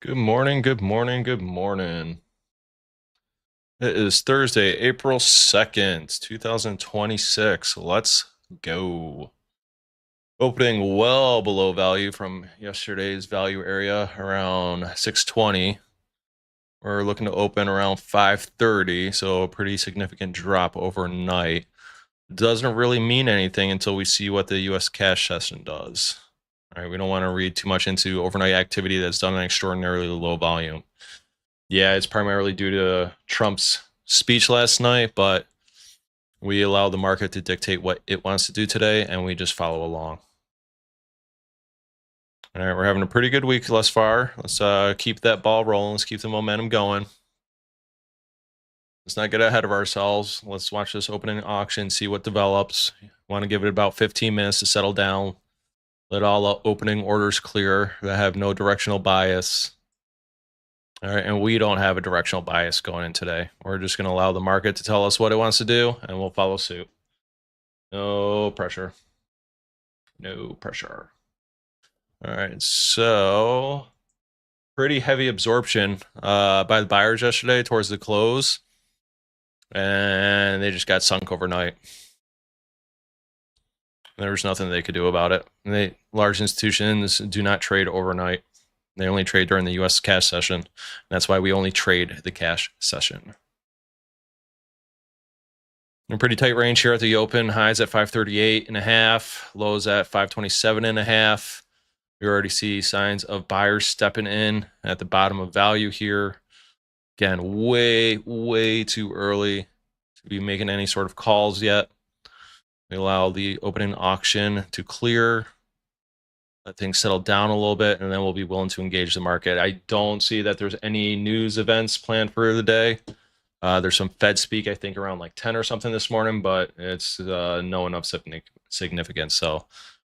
Good morning, good morning, good morning. It is Thursday, April 2nd, 2026. Let's go. Opening well below value from yesterday's value area around 620. We're looking to open around 530, so a pretty significant drop overnight. Doesn't really mean anything until we see what the US cash session does. All right, we don't want to read too much into overnight activity that's done an extraordinarily low volume. Yeah, it's primarily due to Trump's speech last night, but we allow the market to dictate what it wants to do today, and we just follow along. All right, we're having a pretty good week thus far. Let's keep that ball rolling. Let's keep the momentum going. Let's not get ahead of ourselves. Let's watch this opening auction, see what develops. Want to give it about 15 minutes to settle down. Let all opening orders clear that have no directional bias. All right, and we don't have a directional bias going in today. We're just going to allow the market to tell us what it wants to do, and we'll follow suit. No pressure. No pressure. All right, so pretty heavy absorption by the buyers yesterday towards the close, and they just got sunk overnight. There was nothing they could do about it. Large institutions do not trade overnight. They only trade during the U.S. cash session. That's why we only trade the cash session. A pretty tight range here at the open. Highs at 538.5, lows at 527.5. We already see signs of buyers stepping in at the bottom of value here. Again, way too early to be making any sort of calls yet. We allow the opening auction to clear, let things settle down a little bit, and then we'll be willing to engage the market. I don't see that there's any news events planned for the day. There's some Fed speak, I think, around like 10 or something this morning, but it's no enough significance. So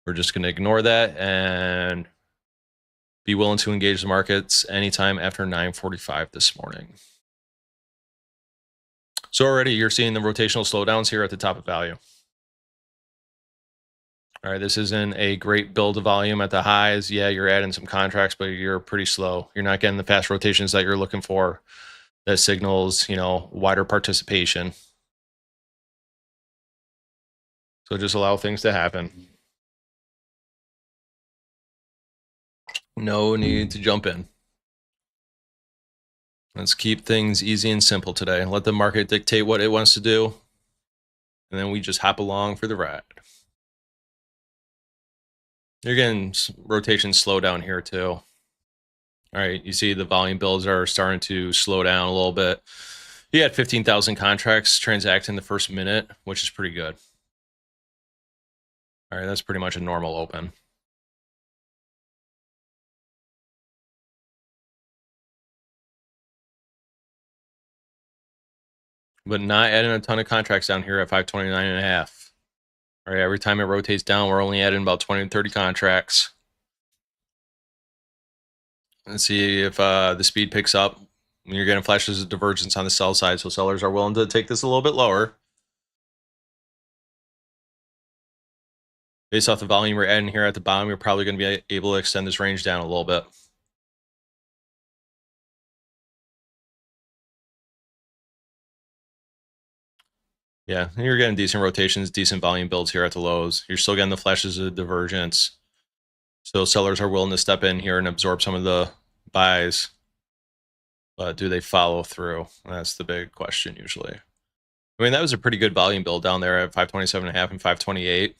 we're just going to ignore that and be willing to engage the markets anytime after 9:45 this morning. So already you're seeing the rotational slowdowns here at the top of value. All right, this isn't a great build of volume at the highs. Yeah, you're adding some contracts, but you're pretty slow. You're not getting the fast rotations that you're looking for. That signals, wider participation. So just allow things to happen. No need to jump in. Let's keep things easy and simple today. Let the market dictate what it wants to do. And then we just hop along for the ride. You're getting rotation slow down here too. All right, you see the volume builds are starting to slow down a little bit. You had 15,000 contracts transact in the first minute, which is pretty good. All right, that's pretty much a normal open. But not adding a ton of contracts down here at 529.5. All right, every time it rotates down, we're only adding about 20 to 30 contracts. Let's see if the speed picks up. You're getting flashes of divergence on the sell side, so sellers are willing to take this a little bit lower. Based off the volume we're adding here at the bottom, you're probably going to be able to extend this range down a little bit. Yeah, you're getting decent rotations, decent volume builds here at the lows. You're still getting the flashes of divergence. So sellers are willing to step in here and absorb some of the buys. But do they follow through? That's the big question usually. I mean, that was a pretty good volume build down there at 527.5 and 528.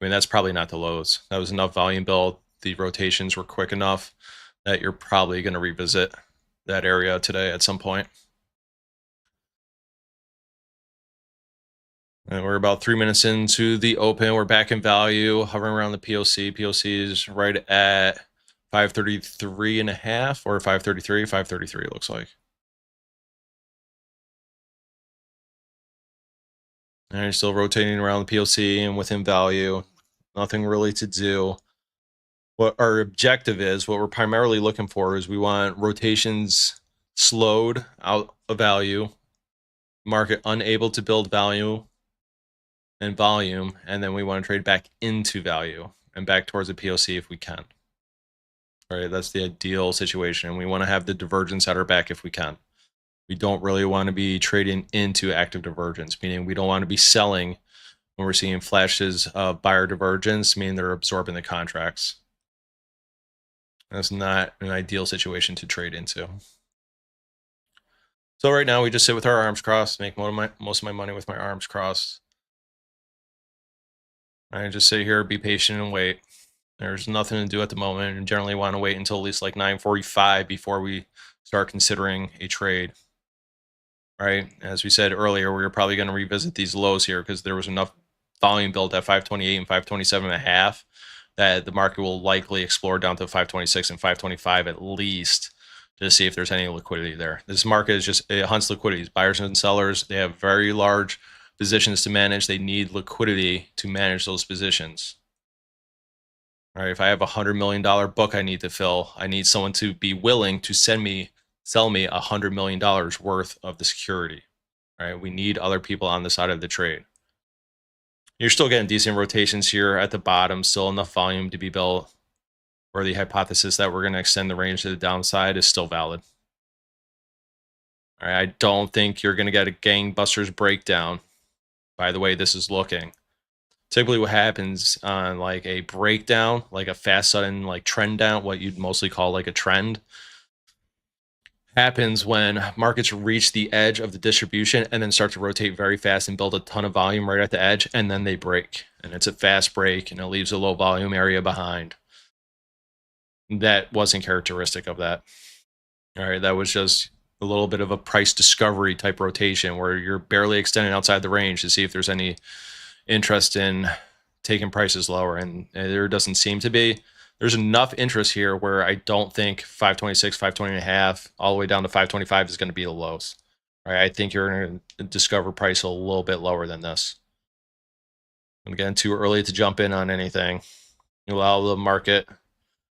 I mean, that's probably not the lows. That was enough volume build. The rotations were quick enough that you're probably going to revisit that area today at some point. And we're about 3 minutes into the open. We're back in value, hovering around the POC. POC is right at 533.5 or 533. 533 it looks like. And you're still rotating around the POC and within value. Nothing really to do. What our objective is, what we're primarily looking for is we want rotations slowed out of value, market unable to build value and volume, and then we want to trade back into value and back towards the POC if we can. right? That's the ideal situation. We want to have the divergence at our back if we can. We don't really want to be trading into active divergence, meaning we don't want to be selling when we're seeing flashes of buyer divergence, meaning they're absorbing the contracts. That's not an ideal situation to trade into. So right now we just sit with our arms crossed, make most of my money with my arms crossed. I just sit here, be patient, and wait. There's nothing to do at the moment, and generally want to wait until at least like 9:45 before we start considering a trade. Right, as we said earlier, we were probably going to revisit these lows here because there was enough volume built at 528 and 527 and a half that the market will likely explore down to 526 and 525 at least to see if there's any liquidity there. This market is just, it hunts liquidities. Buyers and sellers, they have very large positions to manage. They need liquidity to manage those positions. All right, if I have $100 million book I need to fill, I need someone to be willing to sell me $100 million worth of the security. Right, we need other people on the side of the trade. You're still getting decent rotations here at the bottom, still enough volume to be built, where the hypothesis that we're going to extend the range to the downside is still valid. All right, I don't think you're going to get a gangbusters breakdown by the way this is looking. Typically what happens on like a breakdown, like a fast sudden like trend down, what you'd mostly call like a trend, happens when markets reach the edge of the distribution and then start to rotate very fast and build a ton of volume right at the edge, and then they break. And it's a fast break and it leaves a low volume area behind. That wasn't characteristic of that. All right, that was just a little bit of a price discovery type rotation where you're barely extending outside the range to see if there's any interest in taking prices lower, and there doesn't seem to be. There's enough interest here where I don't think 526, 520 and a half, all the way down to 525 is going to be the lows. Right? I think you're going to discover price a little bit lower than this. And again, too early to jump in on anything. You allow the market to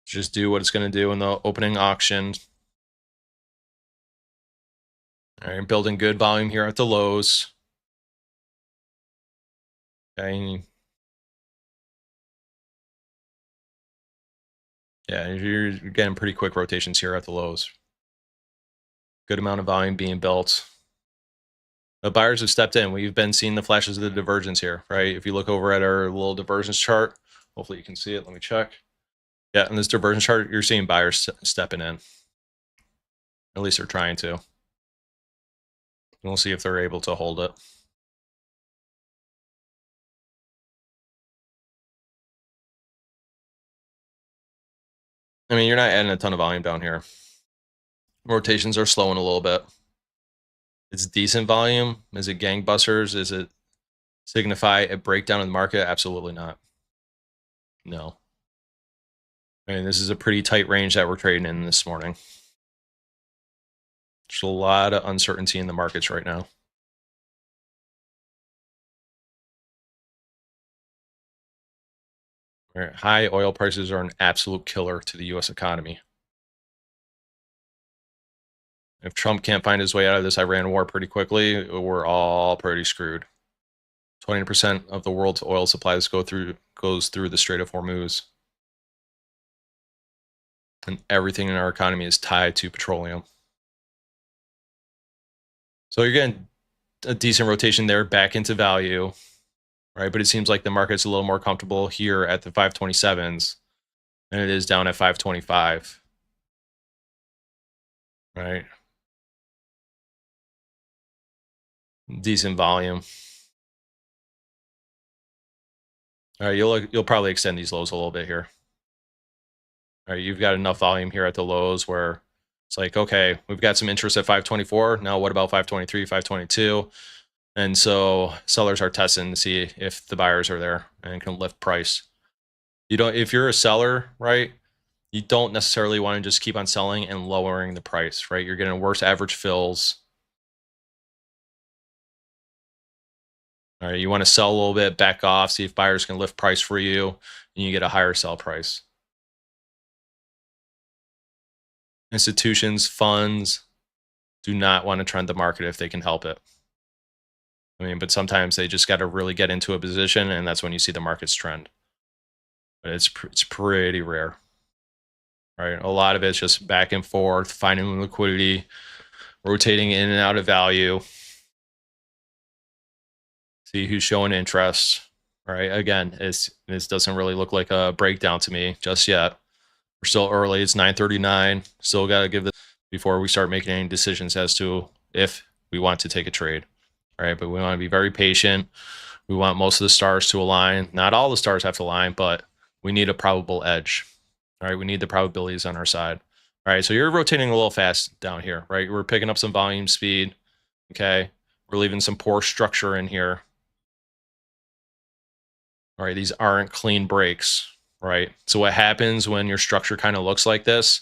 just do what it's going to do in the opening auction. All right, building good volume here at the lows. Okay. Yeah, you're getting pretty quick rotations here at the lows. Good amount of volume being built. The buyers have stepped in. We've been seeing the flashes of the divergence here, right? If you look over at our little divergence chart, hopefully you can see it. Let me check. Yeah, in this divergence chart, you're seeing buyers stepping in. At least they're trying to. We'll see if they're able to hold it. I mean, you're not adding a ton of volume down here. Rotations are slowing a little bit. It's decent volume. Is it gangbusters? Is it signify a breakdown in the market? Absolutely not. No. I mean, this is a pretty tight range that we're trading in this morning. There's a lot of uncertainty in the markets right now. High oil prices are an absolute killer to the U.S. economy. If Trump can't find his way out of this Iran war pretty quickly, we're all pretty screwed. 20% of the world's oil supplies goes through the Strait of Hormuz. And everything in our economy is tied to petroleum. So you're getting a decent rotation there back into value, right? But it seems like the market's a little more comfortable here at the 527s than it is down at 525, right? Decent volume. All right, you'll probably extend these lows a little bit here. All right, you've got enough volume here at the lows where it's like, okay, we've got some interest at 524. Now what about 523, 522? And so sellers are testing to see if the buyers are there and can lift price. If you're a seller, right, you don't necessarily want to just keep on selling and lowering the price, right? You're getting worse average fills. All right, you want to sell a little bit, back off, see if buyers can lift price for you, and you get a higher sell price. Institutions, funds do not want to trend the market if they can help it. I mean, but sometimes they just got to really get into a position, and that's when you see the markets trend. But it's pretty rare. right? A lot of it's just back and forth, finding liquidity, rotating in and out of value. See who's showing interest, right? Again, this doesn't really look like a breakdown to me just yet. We're still early. It's 9:39. Still got to give this before we start making any decisions as to if we want to take a trade, right? But we want to be very patient. We want most of the stars to align. Not all the stars have to align, but we need a probable edge. All right, we need the probabilities on our side. All right, so you're rotating a little fast down here, right? We're picking up some volume speed. Okay, we're leaving some poor structure in here. All right, these aren't clean breaks, right? So what happens when your structure kind of looks like this,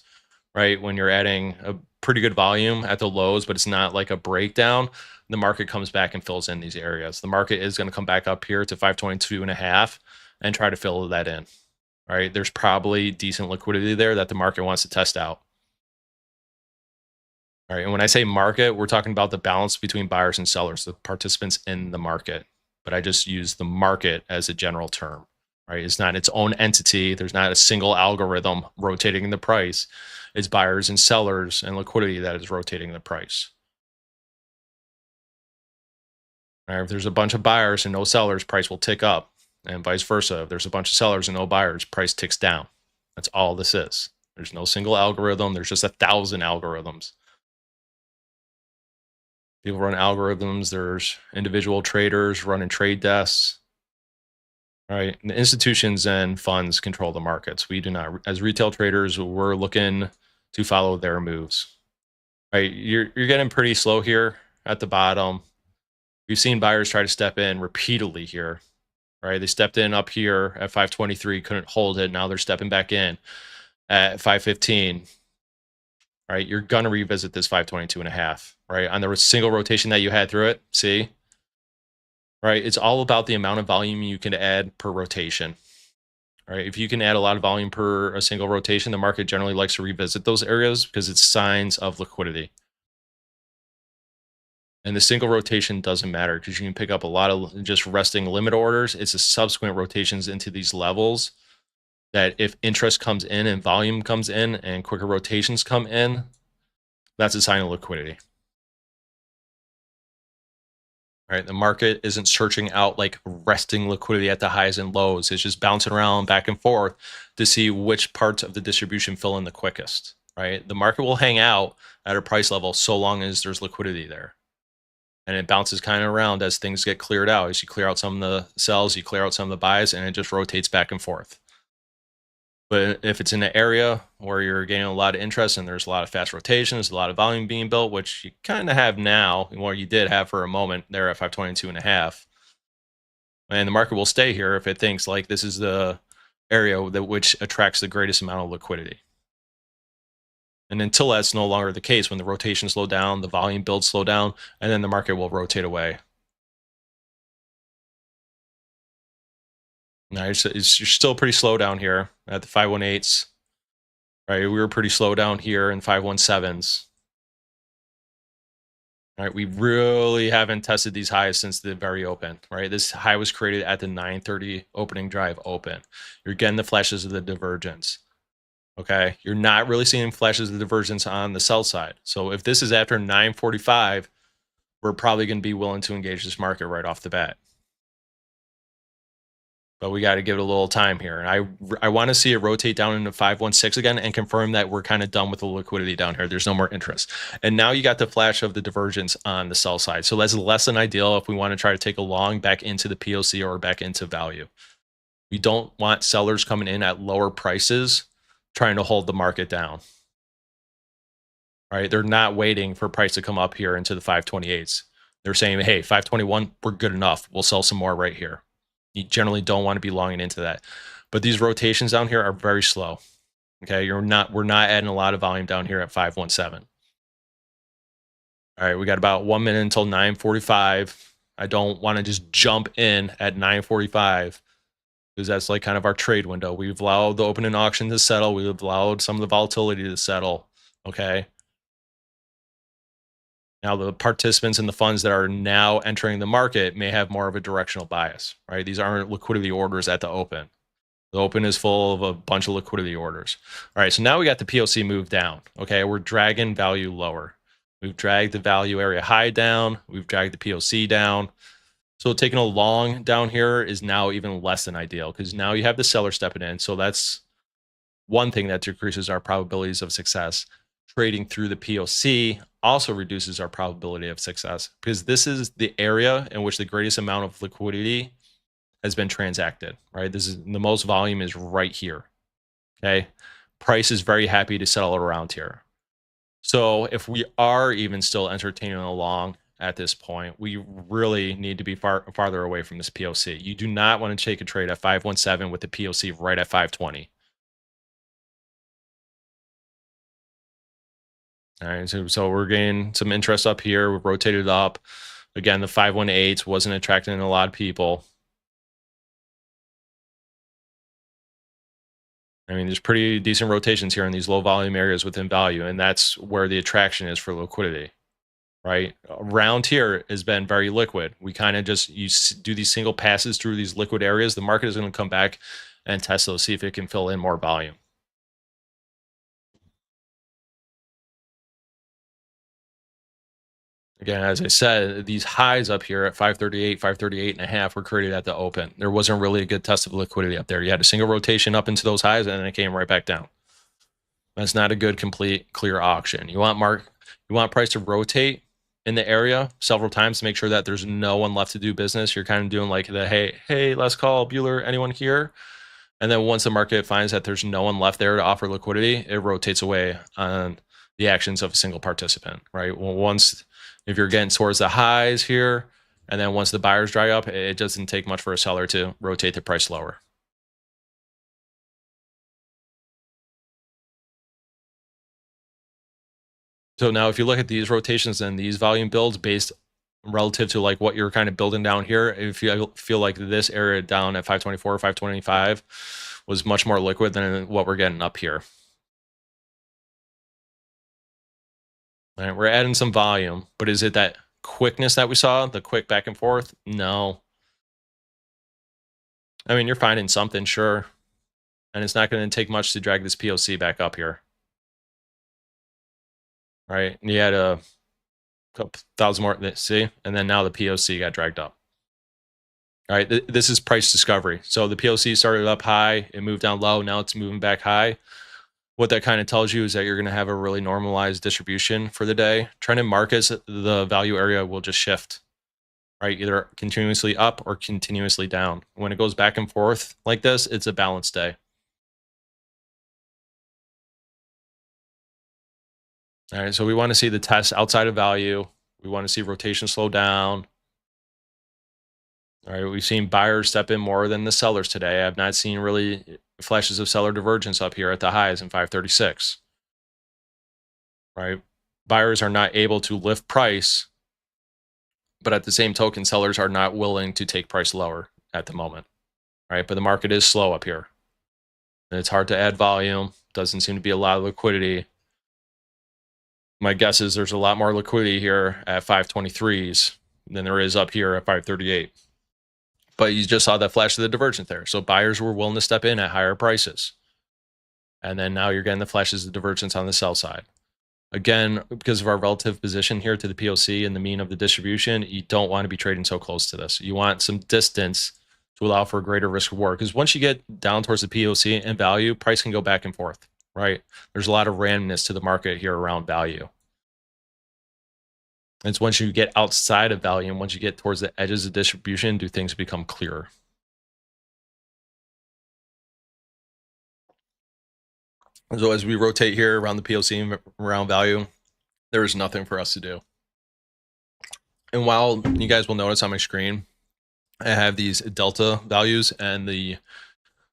right? When you're adding a pretty good volume at the lows, but it's not like a breakdown, the market comes back and fills in these areas. The market is going to come back up here to 522.5 and try to fill that in, right? There's probably decent liquidity there that the market wants to test out. All right, and when I say market, we're talking about the balance between buyers and sellers, the participants in the market. But I just use the market as a general term, right? It's not its own entity. There's not a single algorithm rotating the price. It's buyers and sellers and liquidity that is rotating the price. All right, if there's a bunch of buyers and no sellers, price will tick up, and vice versa. If there's a bunch of sellers and no buyers, price ticks down. That's all this is. There's no single algorithm. There's just 1,000 algorithms. People run algorithms. There's individual traders running trade desks. Right. And the institutions and funds control the markets. We do not. As retail traders, we're looking to follow their moves. Right. You're getting pretty slow here at the bottom. We've seen buyers try to step in repeatedly here. Right. They stepped in up here at 523, couldn't hold it. Now they're stepping back in at 515. Right. You're gonna revisit this 522.5. Right. On the single rotation that you had through it. See? Right. It's all about the amount of volume you can add per rotation. Right. If you can add a lot of volume per a single rotation, the market generally likes to revisit those areas because it's signs of liquidity. And the single rotation doesn't matter because you can pick up a lot of just resting limit orders. It's the subsequent rotations into these levels that if interest comes in and volume comes in and quicker rotations come in, that's a sign of liquidity. Right. The market isn't searching out like resting liquidity at the highs and lows. It's just bouncing around back and forth to see which parts of the distribution fill in the quickest. Right. The market will hang out at a price level so long as there's liquidity there. And it bounces kind of around as things get cleared out. As you clear out some of the sells, you clear out some of the buys, and it just rotates back and forth. But if it's in an area where you're getting a lot of interest and there's a lot of fast rotations, a lot of volume being built, which you kind of have now, or you did have for a moment there at 522.5, and the market will stay here if it thinks like this is the area that which attracts the greatest amount of liquidity. And until that's no longer the case, when the rotation slow down, the volume builds slow down, and then the market will rotate away. Now you're still pretty slow down here at the 518s. Right, we were pretty slow down here in 517s. All right, we really haven't tested these highs since the very open. Right, this high was created at the 9:30 opening drive open. You're getting the flashes of the divergence. Okay, you're not really seeing flashes of divergence on the sell side. So if this is after 9:45, we're probably going to be willing to engage this market right off the bat. But we got to give it a little time here. And I want to see it rotate down into 516 again and confirm that we're kind of done with the liquidity down here. There's no more interest. And now you got the flash of the divergence on the sell side. So that's less than ideal if we want to try to take a long back into the POC or back into value. We don't want sellers coming in at lower prices trying to hold the market down. Right? They're not waiting for price to come up here into the 528s. They're saying, hey, 521, we're good enough. We'll sell some more right here. You generally don't want to be longing into that. But these rotations down here are very slow. Okay, we're not adding a lot of volume down here at 517. All right, we got about 1 minute until 9:45. I don't want to just jump in at 9:45 because that's like kind of our trade window. We've allowed the opening auction to settle. We've allowed some of the volatility to settle. Okay. Now, the participants and the funds that are now entering the market may have more of a directional bias, right? These aren't liquidity orders at the open. The open is full of a bunch of liquidity orders. All right, so now we got the POC move down. Okay, we're dragging value lower. We've dragged the value area high down. We've dragged the POC down. So taking a long down here is now even less than ideal because now you have the seller stepping in. So that's one thing that decreases our probabilities of success. Trading through the POC also reduces our probability of success because this is the area in which the greatest amount of liquidity has been transacted, right? This is the most volume is right here. Okay. Price is very happy to settle around here. So if we are even still entertaining along at this point, we really need to be farther away from this POC. You do not want to take a trade at 517 with the POC right at 520. All right, so we're getting some interest up here. We've rotated up. Again, the 518 wasn't attracting a lot of people. I mean, there's pretty decent rotations here in these low volume areas within value, and that's where the attraction is for liquidity, right? Around here has been very liquid. We kind of just do these single passes through these liquid areas. The market is going to come back and test those, see if it can fill in more volume. Again, as I said, these highs up here at 538, 538 and a half were created at the open. There wasn't really a good test of liquidity up there. You had a single rotation up into those highs and then it came right back down. That's not a good, complete, clear auction. You want price to rotate in the area several times to make sure that there's no one left to do business. You're kind of doing like the, hey, let's call Bueller, anyone here? And then once the market finds that there's no one left there to offer liquidity, it rotates away on the actions of a single participant, right? Well, if you're getting towards the highs here, and then once the buyers dry up, it doesn't take much for a seller to rotate the price lower. So now if you look at these rotations and these volume builds based relative to like what you're kind of building down here, if you feel like this area down at 524, 525 was much more liquid than what we're getting up here. All right, we're adding some volume, but is it that quickness that we saw, the quick back and forth? No. I mean, you're finding something, sure. And it's not going to take much to drag this POC back up here. Right? And you had a couple thousand more, see? And then now the POC got dragged up. All right, this is price discovery. So the POC started up high, it moved down low, now it's moving back high. What that kind of tells you is that you're going to have a really normalized distribution for the day. Trend in markets, the value area will just shift, right? Either continuously up or continuously down. When it goes back and forth like this, it's a balanced day. All right, so we want to see the test outside of value. We want to see rotation slow down. All right, we've seen buyers step in more than the sellers today. I've not seen really flashes of seller divergence up here at the highs in 536. Right? Buyers are not able to lift price, but at the same token, sellers are not willing to take price lower at the moment. Right? But the market is slow up here. And it's hard to add volume. Doesn't seem to be a lot of liquidity. My guess is there's a lot more liquidity here at 523s than there is up here at 538. But you just saw that flash of the divergence there. So buyers were willing to step in at higher prices. And then now you're getting the flashes of divergence on the sell side. Again, because of our relative position here to the POC and the mean of the distribution, you don't want to be trading so close to this. You want some distance to allow for a greater risk reward. Because once you get down towards the POC and value, price can go back and forth, right? There's a lot of randomness to the market here around value. It's once you get outside of value and once you get towards the edges of distribution, do things become clearer. So as we rotate here around the POC and around value, there is nothing for us to do. And while you guys will notice on my screen, I have these delta values and the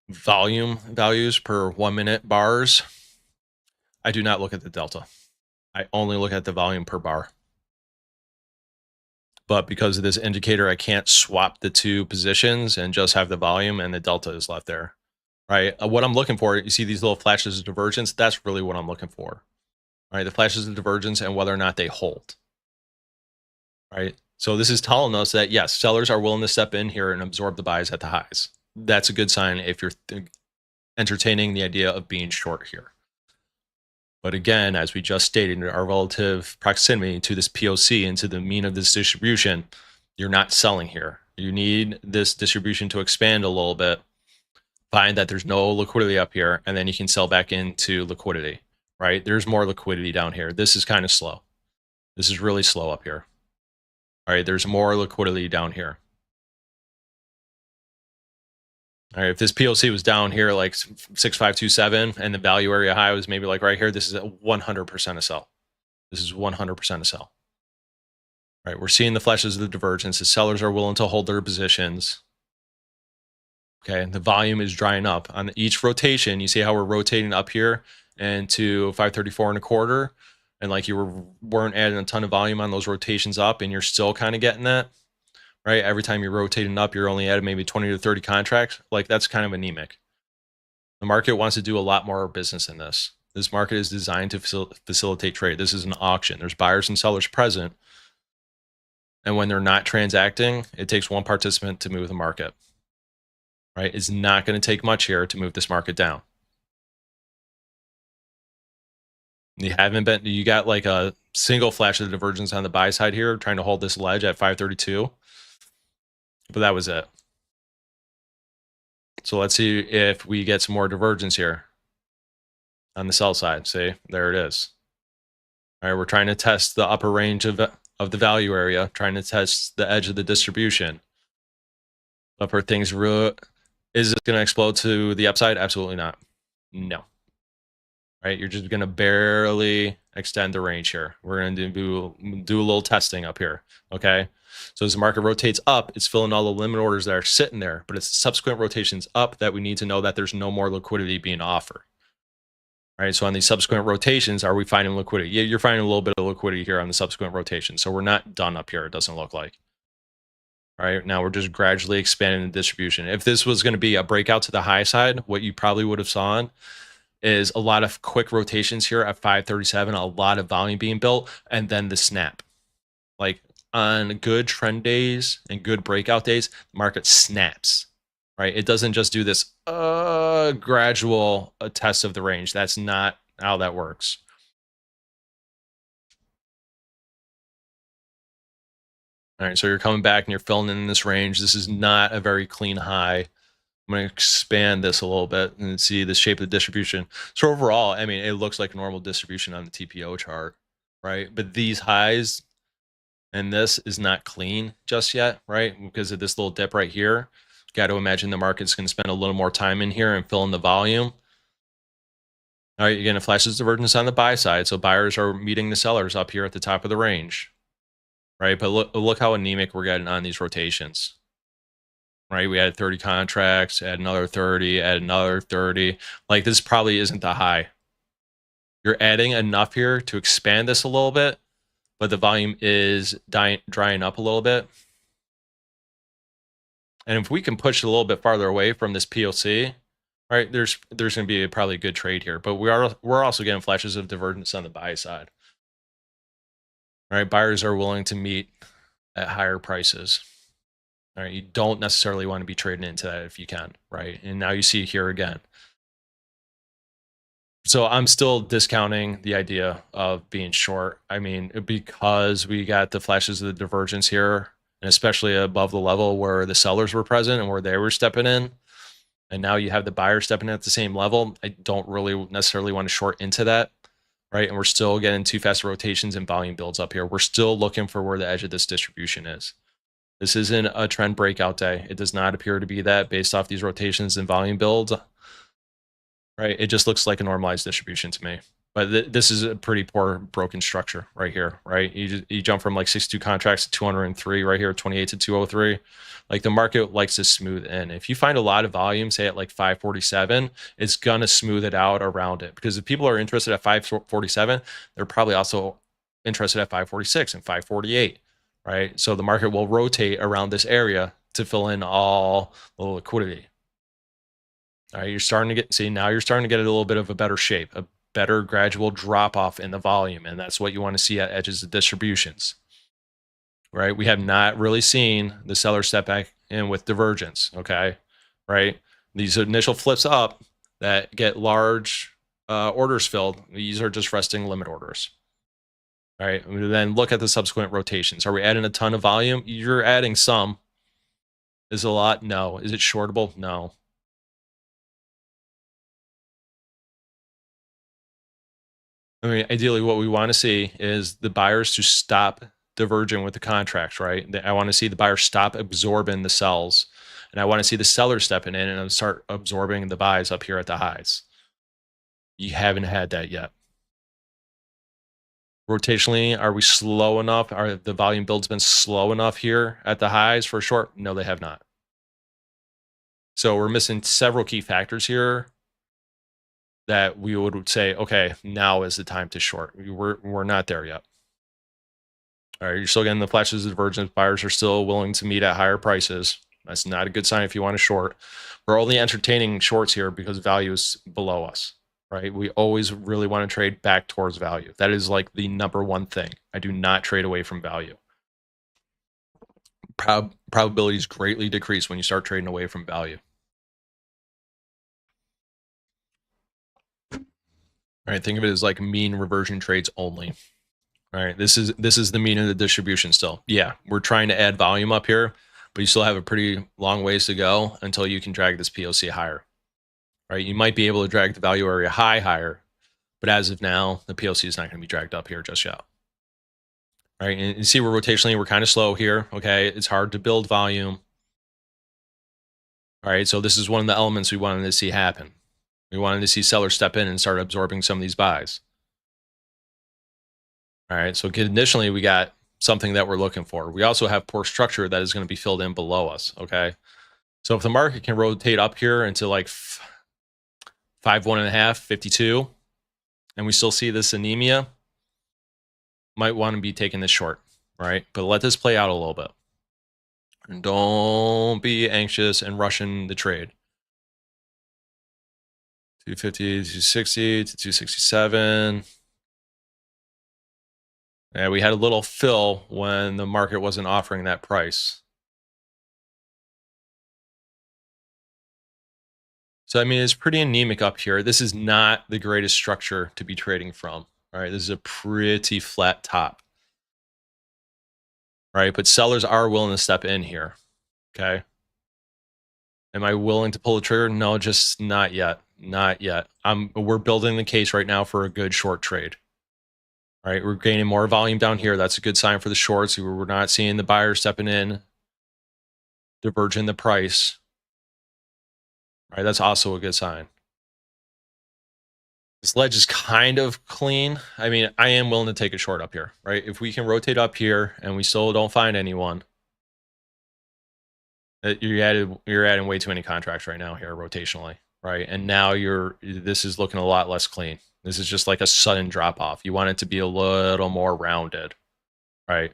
volume values per 1 minute bars. I do not look at the delta. I only look at the volume per bar. But because of this indicator, I can't swap the two positions and just have the volume and the delta is left there, right? What I'm looking for, you see these little flashes of divergence, that's really what I'm looking for, right? The flashes of divergence and whether or not they hold, right? So this is telling us that, yes, sellers are willing to step in here and absorb the buys at the highs. That's a good sign if you're entertaining the idea of being short here. But again, as we just stated, our relative proximity to this POC and to the mean of this distribution, you're not selling here. You need this distribution to expand a little bit, find that there's no liquidity up here, and then you can sell back into liquidity, right? There's more liquidity down here. This is kind of slow. This is really slow up here. All right, there's more liquidity down here. All right, if this POC was down here like 6527 and the value area high was maybe like right here, this is 100% a sell. This is 100% a sell. All right, we're seeing the flashes of the divergence. The sellers are willing to hold their positions. Okay, the volume is drying up. On each rotation, you see how we're rotating up here and to 534 and a quarter, and like weren't adding a ton of volume on those rotations up, and you're still kind of getting that, right? Every time you're rotating up, you're only adding maybe 20 to 30 contracts. Like that's kind of anemic. The market wants to do a lot more business in this. This market is designed to facilitate trade. This is an auction. There's buyers and sellers present. And when they're not transacting, it takes one participant to move the market, right? It's not going to take much here to move this market down. You got like a single flash of the divergence on the buy side here, trying to hold this ledge at 532. But that was it. So let's see if we get some more divergence here on the sell side. See, there it is. All right, we're trying to test the upper range of the value area, trying to test the edge of the distribution. Upper things, is this going to explode to the upside? Absolutely not. No. Right, you're just going to barely extend the range here. We're going to do a little testing up here. Okay, so as the market rotates up, it's filling all the limit orders that are sitting there, but it's subsequent rotations up that we need to know that there's no more liquidity being offered. Right, so on these subsequent rotations, are we finding liquidity? Yeah, you're finding a little bit of liquidity here on the subsequent rotation. So we're not done up here, it doesn't look like. All right, now we're just gradually expanding the distribution. If this was going to be a breakout to the high side, what you probably would have saw is a lot of quick rotations here at 537, a lot of volume being built, and then the snap. Like on good trend days and good breakout days, the market snaps, right? It doesn't just do this gradual test of the range. That's not how that works. All right, so you're coming back and you're filling in this range. This is not a very clean high. I'm going to expand this a little bit and see the shape of the distribution. So overall, I mean, it looks like a normal distribution on the TPO chart, right? But these highs and this is not clean just yet, right? Because of this little dip right here. Got to imagine the market's going to spend a little more time in here and fill in the volume. All right, you're getting a flashes divergence on the buy side. So buyers are meeting the sellers up here at the top of the range, right? But look how anemic we're getting on these rotations. Right, we added 30 contracts, add another 30, add another 30. Like this probably isn't the high. You're adding enough here to expand this a little bit, but the volume is drying up a little bit. And if we can push it a little bit farther away from this POC, right, there's going to be probably a good trade here. But we're also getting flashes of divergence on the buy side. All right, buyers are willing to meet at higher prices. All right, you don't necessarily want to be trading into that if you can, right? And now you see here again. So I'm still discounting the idea of being short. I mean, because we got the flashes of the divergence here, and especially above the level where the sellers were present and where they were stepping in, and now you have the buyer stepping in at the same level. I don't really necessarily want to short into that, right? And we're still getting too fast rotations and volume builds up here. We're still looking for where the edge of this distribution is. This isn't a trend breakout day. It does not appear to be that based off these rotations and volume builds, right? It just looks like a normalized distribution to me. But this is a pretty poor broken structure right here, right? You jump from like 62 contracts to 203 right here, 28 to 203. Like the market likes to smooth in. If you find a lot of volume, say at like 547, it's gonna smooth it out around it. Because if people are interested at 547, they're probably also interested at 546 and 548. Right, so the market will rotate around this area to fill in all the liquidity. All right, you're starting to get, now you're starting to get a little bit of a better shape, a better gradual drop off in the volume, and that's what you want to see at edges of distributions. Right, we have not really seen the seller step back in with divergence. Okay, right, these initial flips up, that get large orders filled. These are just resting limit orders. All right. And then look at the subsequent rotations. Are we adding a ton of volume? You're adding some. Is it a lot? No. Is it shortable? No. I mean, ideally, what we want to see is the buyers to stop diverging with the contracts, right? I want to see the buyers stop absorbing the sells, and I want to see the sellers stepping in and start absorbing the buys up here at the highs. You haven't had that yet. Rotationally, are we slow enough? Are the volume builds been slow enough here at the highs for a short? No, they have not. So we're missing several key factors here that we would say, okay, now is the time to short. We're not there yet. All right, you're still getting the flashes of divergence. Buyers are still willing to meet at higher prices. That's not a good sign if you want to short. We're only entertaining shorts here because value is below us, right? We always really want to trade back towards value. That is like the number one thing. I do not trade away from value. Probabilities greatly decrease when you start trading away from value. All right, think of it as like mean reversion trades only. All right, this is the mean of the distribution still. Yeah, we're trying to add volume up here, but you still have a pretty long ways to go until you can drag this POC higher. Right, you might be able to drag the value area high higher, but as of now, the POC is not going to be dragged up here just yet. All right, and you see we're rotationally, we're kind of slow here. Okay, it's hard to build volume. All right, so this is one of the elements we wanted to see happen. We wanted to see sellers step in and start absorbing some of these buys. All right, so conditionally, we got something that we're looking for. We also have poor structure that is going to be filled in below us, okay? So if the market can rotate up here into like 51.5, 52, and we still see this anemia, might want to be taking this short, right? But let this play out a little bit. And don't be anxious and rushing the trade. 250 to 260 to 267. Yeah, we had a little fill when the market wasn't offering that price. So, I mean, it's pretty anemic up here. This is not the greatest structure to be trading from, all right? This is a pretty flat top, right? But sellers are willing to step in here, okay? Am I willing to pull the trigger? No, just not yet. Not yet. We're building the case right now for a good short trade. All right, we're gaining more volume down here. That's a good sign for the shorts. We're not seeing the buyers stepping in, diverging the price. All right, that's also a good sign. This ledge is kind of clean. I mean, I am willing to take a short up here, right? If we can rotate up here and we still don't find anyone, you're adding way too many contracts right now here rotationally, right? And now this is looking a lot less clean. This is just like a sudden drop off. You want it to be a little more rounded, right?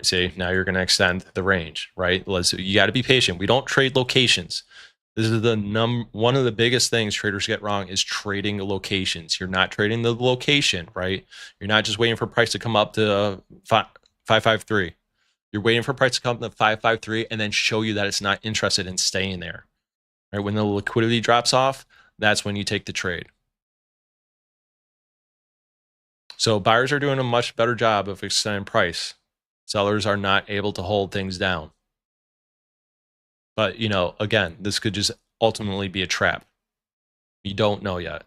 See, now you're going to extend the range, right? You got to be patient. We don't trade locations. This is one of the biggest things traders get wrong is trading locations. You're not trading the location, right? You're not just waiting for price to come up to 553. You're waiting for price to come up to 553 and then show you that it's not interested in staying there. Right? When the liquidity drops off, that's when you take the trade. So buyers are doing a much better job of extending price. Sellers are not able to hold things down. But, again, this could just ultimately be a trap. You don't know yet.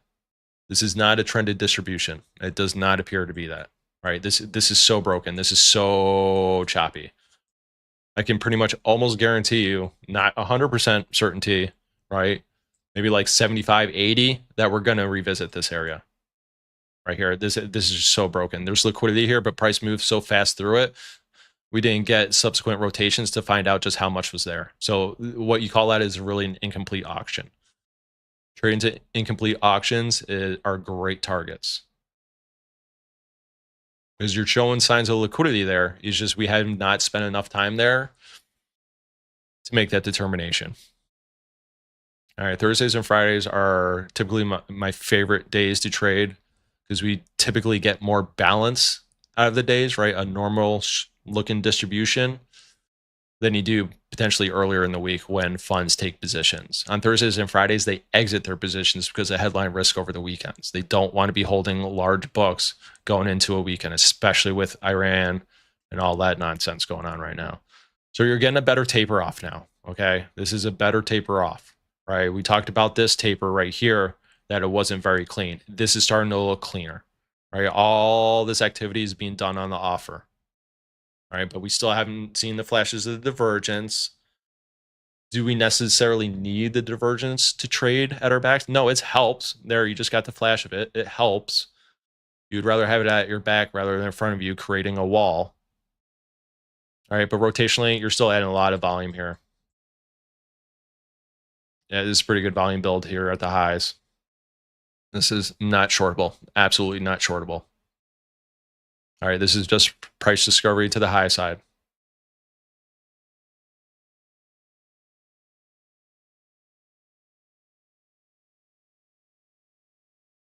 This is not a trended distribution. It does not appear to be that, right? This is so broken. This is so choppy. I can pretty much almost guarantee you, not 100% certainty, right? Maybe like 75, 80 that we're going to revisit this area right here. This is just so broken. There's liquidity here, but price moves so fast through it. We didn't get subsequent rotations to find out just how much was there. So what you call that is really an incomplete auction. Trading to incomplete auctions are great targets. Because you're showing signs of liquidity there. It's just we have not spent enough time there to make that determination. All right, Thursdays and Fridays are typically my favorite days to trade because we typically get more balance out of the days, right? A normal looking distribution. than you do potentially earlier in the week when funds take positions. On Thursdays and Fridays, they exit their positions because of headline risk over the weekends. They don't want to be holding large books going into a weekend, especially with Iran and all that nonsense going on right now. So you're getting a better taper off now. Okay. This is a better taper off, right? We talked about this taper right here, that it wasn't very clean. This is starting to look cleaner, right? All this activity is being done on the offer, right? But we still haven't seen the flashes of the divergence. Do we necessarily need the divergence to trade at our backs? No, it helps. There, you just got the flash of it. It helps. You'd rather have it at your back rather than in front of you, creating a wall. All right, but rotationally, you're still adding a lot of volume here. Yeah, this is a pretty good volume build here at the highs. This is not shortable. Absolutely not shortable. All right, this is just price discovery to the high side.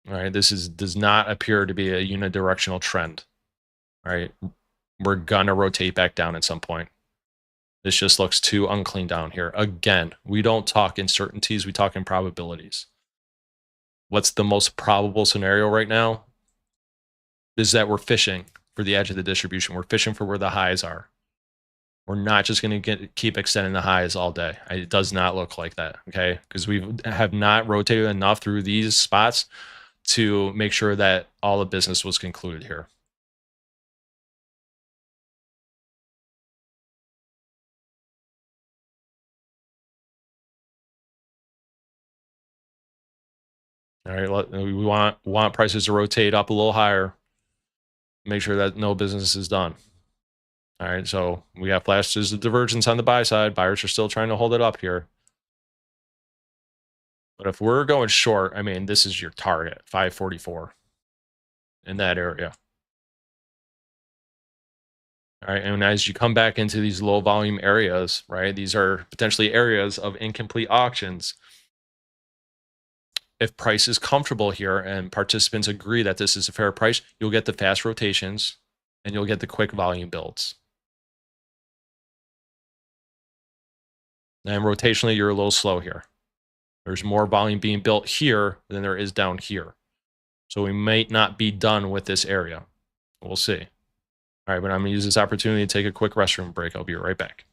All right, this does not appear to be a unidirectional trend. All right, we're gonna rotate back down at some point. This just looks too unclean down here. Again, we don't talk in certainties, we talk in probabilities. What's the most probable scenario right now is that we're fishing for the edge of the distribution. We're fishing for where the highs are. We're not just going to keep extending the highs all day. It does not look like that, okay? Because we have not rotated enough through these spots to make sure that all the business was concluded here. All right, we want prices to rotate up a little higher. Make sure that no business is done. All right, so we got flashes of divergence on the buy side. Buyers are still trying to hold it up here. But if we're going short, I mean, this is your target, 544 in that area. All right, and as you come back into these low volume areas, right, these are potentially areas of incomplete auctions. If price is comfortable here and participants agree that this is a fair price, you'll get the fast rotations and you'll get the quick volume builds. And rotationally, you're a little slow here. There's more volume being built here than there is down here. So we might not be done with this area. We'll see. All right, but I'm going to use this opportunity to take a quick restroom break. I'll be right back.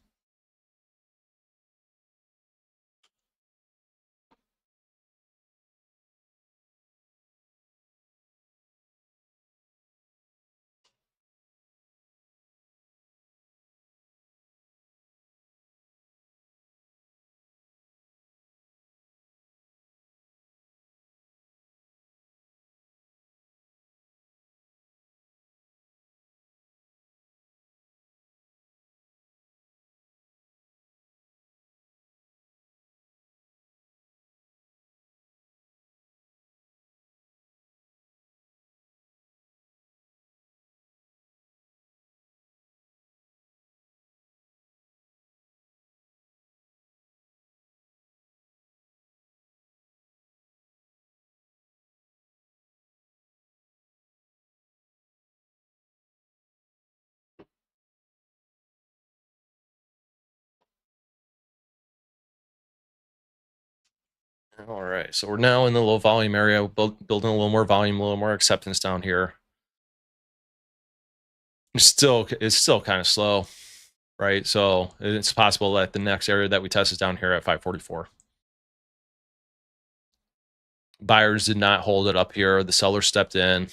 All right, so we're now in the low volume area, building a little more volume, a little more acceptance down here. It's still kind of slow, right? So it's possible that the next area that we test is down here at 544. Buyers did not hold it up here. The seller stepped in.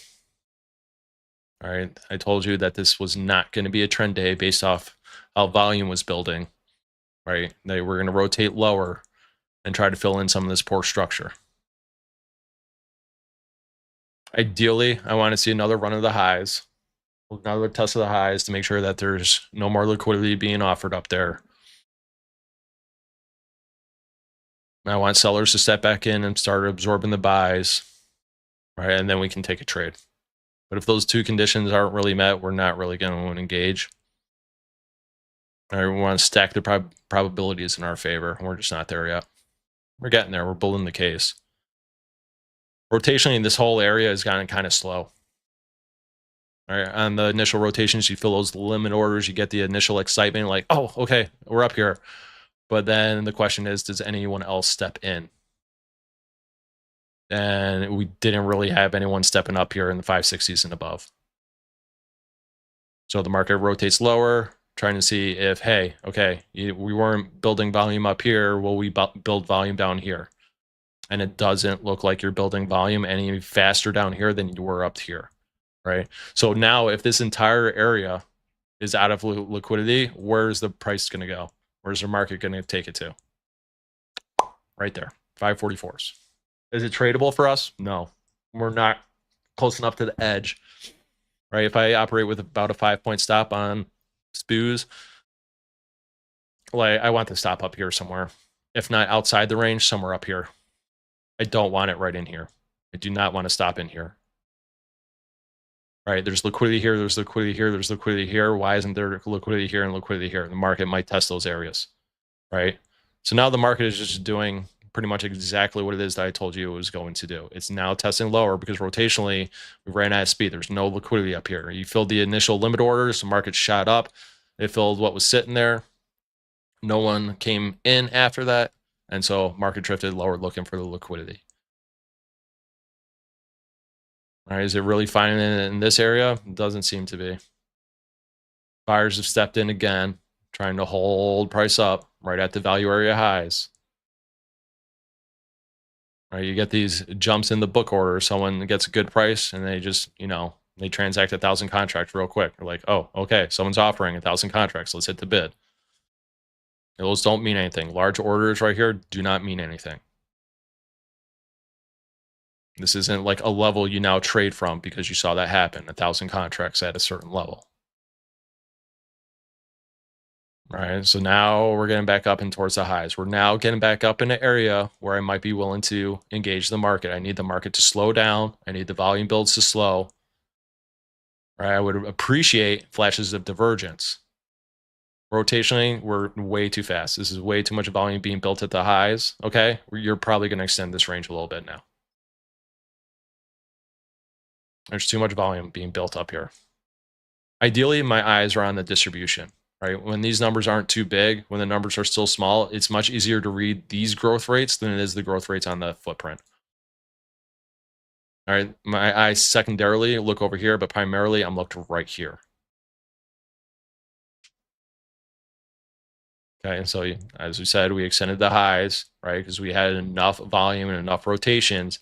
All right, I told you that this was not going to be a trend day based off how volume was building, right? They were going to rotate lower and try to fill in some of this poor structure. Ideally, I want to see another run of the highs, another test of the highs to make sure that there's no more liquidity being offered up there. I want sellers to step back in and start absorbing the buys, right? And then we can take a trade. But if those two conditions aren't really met, we're not really going to engage. All right, we want to stack the probabilities in our favor. We're just not there yet. We're getting there. We're building the case. Rotationally, this whole area has gotten kind of slow. All right, on the initial rotations, you fill those limit orders, you get the initial excitement, like, oh, okay, we're up here. But then the question is, does anyone else step in? And we didn't really have anyone stepping up here in the 560s and above. So the market rotates lower, trying to see if, hey, okay, we weren't building volume up here. Will we build volume down here? And it doesn't look like you're building volume any faster down here than you were up here, right? So now if this entire area is out of liquidity, where's the price going to go? Where's the market going to take it to? Right there, 544s. Is it tradable for us? No, we're not close enough to the edge, right? If I operate with about a 5-point stop on SPOOs, like I want to stop up here somewhere. If not outside the range, somewhere up here. I don't want it right in here. I do not want to stop in here. Right, there's liquidity here, there's liquidity here, there's liquidity here. Why isn't there liquidity here and liquidity here? The market might test those areas, right? So now the market is just doing pretty much exactly what it is that I told you it was going to do. It's now testing lower because rotationally we ran out of speed. There's no liquidity up here. You filled the initial limit orders, the market shot up. It filled what was sitting there. No one came in after that. And so market drifted lower looking for the liquidity. All right, is it really finding it in this area? It doesn't seem to be. Buyers have stepped in again, trying to hold price up right at the value area highs. Right, you get these jumps in the book order. Someone gets a good price and they just, they transact 1,000 contracts real quick. They're like, oh, okay, someone's offering 1,000 contracts. Let's hit the bid. Those don't mean anything. Large orders right here do not mean anything. This isn't like a level you now trade from because you saw that happen, 1,000 contracts at a certain level. All right, so now we're getting back up and towards the highs. We're now getting back up in an area where I might be willing to engage the market. I need the market to slow down. I need the volume builds to slow. Right, I would appreciate flashes of divergence. Rotationally, we're way too fast. This is way too much volume being built at the highs. Okay, you're probably going to extend this range a little bit now. There's too much volume being built up here. Ideally, my eyes are on the distribution, right? When these numbers aren't too big, when the numbers are still small, it's much easier to read these growth rates than it is the growth rates on the footprint. All right, my eyes secondarily look over here, but primarily I'm looked right here. Okay, and so as we said, we extended the highs, right? Because we had enough volume and enough rotations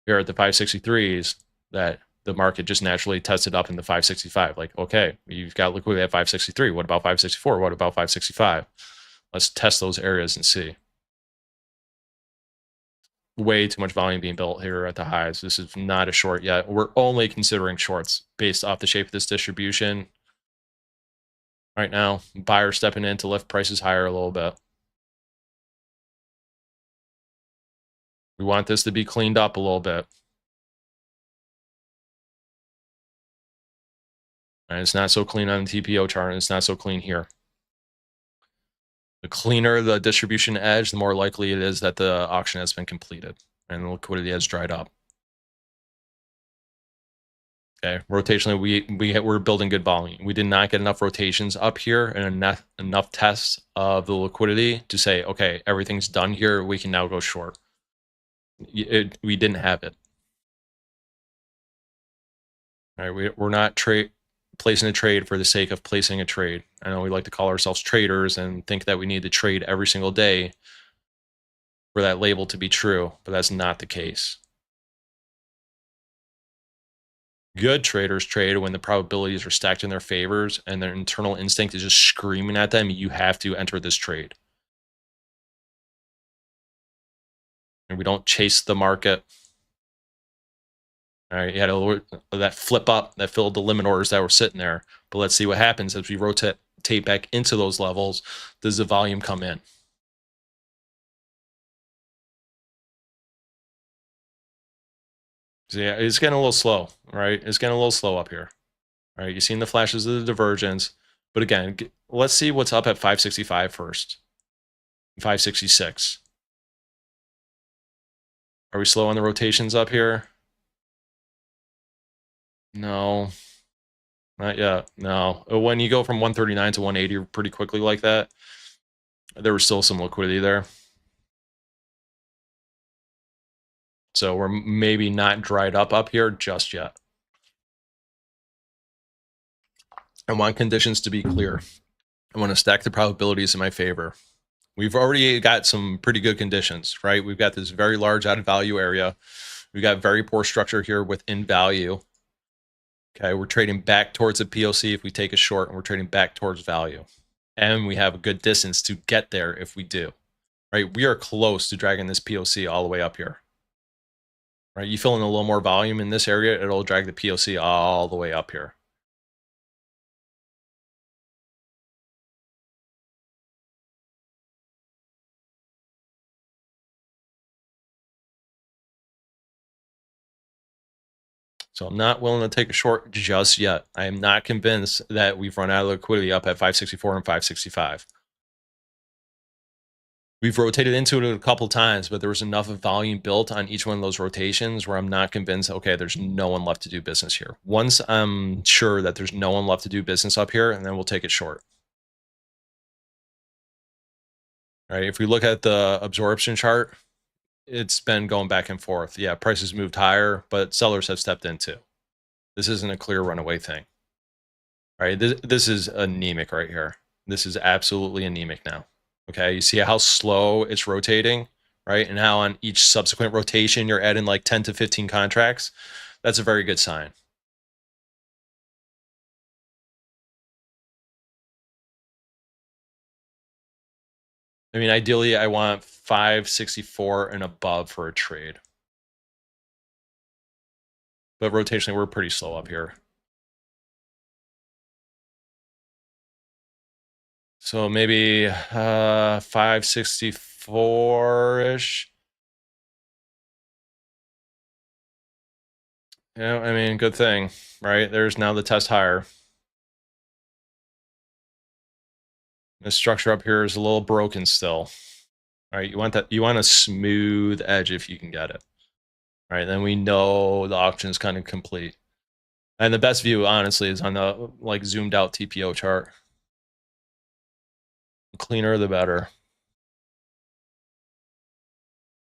here at the 563s that the market just naturally tested up in the 565. Like, okay, you've got liquidity at 563. What about 564? What about 565? Let's test those areas and see. Way too much volume being built here at the highs. This is not a short yet. We're only considering shorts based off the shape of this distribution. Right now, buyers stepping in to lift prices higher a little bit. We want this to be cleaned up a little bit. And it's not so clean on the TPO chart, and it's not so clean here. The cleaner the distribution edge, the more likely it is that the auction has been completed and the liquidity has dried up. Okay, rotationally, we're building good volume. We did not get enough rotations up here and enough tests of the liquidity to say, okay, everything's done here. We can now go short. We didn't have it. All right, we're not placing a trade for the sake of placing a trade. I know we like to call ourselves traders and think that we need to trade every single day for that label to be true, but that's not the case. Good traders trade when the probabilities are stacked in their favors and their internal instinct is just screaming at them, you have to enter this trade. And we don't chase the market. All right, you had that flip up that filled the limit orders that were sitting there. But let's see what happens as we rotate back into those levels. Does the volume come in? So yeah, it's getting a little slow, right? It's getting a little slow up here. All right, you've seen the flashes of the divergence. But again, let's see what's up at 565 first. 566. Are we slow on the rotations up here? No. Not yet. No. When you go from 139 to 180 pretty quickly like that, there was still some liquidity there. So we're maybe not dried up here just yet. I want conditions to be clear. I want to stack the probabilities in my favor. We've already got some pretty good conditions, right? We've got this very large out of value area. We've got very poor structure here within value. Okay, we're trading back towards a POC if we take a short, and we're trading back towards value. And we have a good distance to get there if we do, right? We are close to dragging this POC all the way up here, right? You fill in a little more volume in this area, it'll drag the POC all the way up here. So I'm not willing to take a short just yet. I am not convinced that we've run out of liquidity up at 564 and 565. We've rotated into it a couple times, but there was enough of volume built on each one of those rotations where I'm not convinced, okay, there's no one left to do business here. Once I'm sure that there's no one left to do business up here, and then we'll take it short. All right, if we look at the absorption chart, it's been going back and forth. Yeah, prices moved higher, but sellers have stepped in too. This isn't a clear runaway thing. All right, this is anemic right here. This is absolutely anemic now. Okay, you see how slow it's rotating, right? And how on each subsequent rotation you're adding like 10 to 15 contracts. That's a very good sign. I mean, ideally, I want 564 and above for a trade. But rotationally, we're pretty slow up here. So maybe 564-ish. Yeah, I mean, good thing, right? There's now the test higher. The structure up here is a little broken still. All right, you want a smooth edge if you can get it. All right, then we know the auction is kind of complete. And the best view, honestly, is on the like zoomed out TPO chart. The cleaner, the better.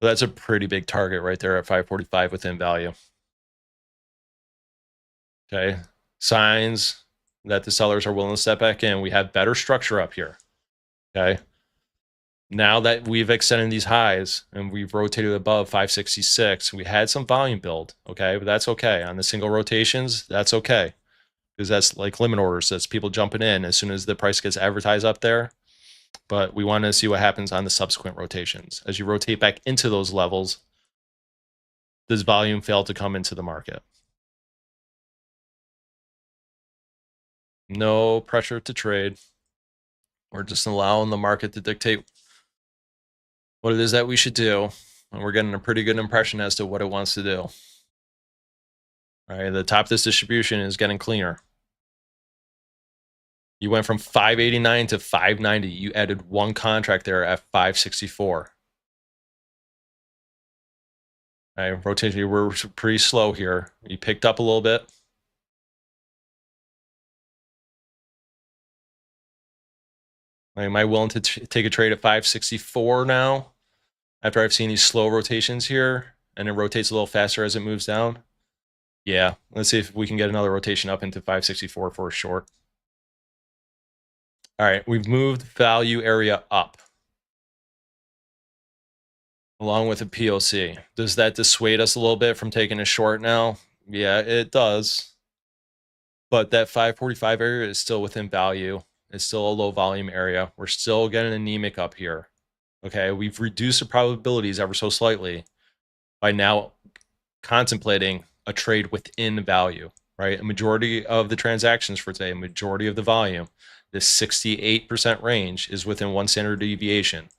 So that's a pretty big target right there at 545 within value. Okay, signs that the sellers are willing to step back in. We have better structure up here. Okay. Now that we've extended these highs and we've rotated above 566, we had some volume build. Okay, but that's okay. On the single rotations, that's okay. Because that's like limit orders. That's people jumping in as soon as the price gets advertised up there. But we want to see what happens on the subsequent rotations. As you rotate back into those levels, does volume fail to come into the market? No pressure to trade. We're just allowing the market to dictate what it is that we should do. And we're getting a pretty good impression as to what it wants to do. All right, the top of this distribution is getting cleaner. You went from 589 to 590. You added one contract there at 564. All right, rotation, we're pretty slow here. You picked up a little bit. Am I willing to take a trade at 564 now? After I've seen these slow rotations here, and it rotates a little faster as it moves down. Yeah, let's see if we can get another rotation up into 564 for a short. All right, we've moved value area up along with a POC. Does that dissuade us a little bit from taking a short now? Yeah, it does. But that 545 area is still within value. It's still a low volume area. We're still getting anemic up here. Okay, we've reduced the probabilities ever so slightly by now contemplating a trade within value, right? A majority of the transactions for today, a majority of the volume, this 68% range is within one standard deviation.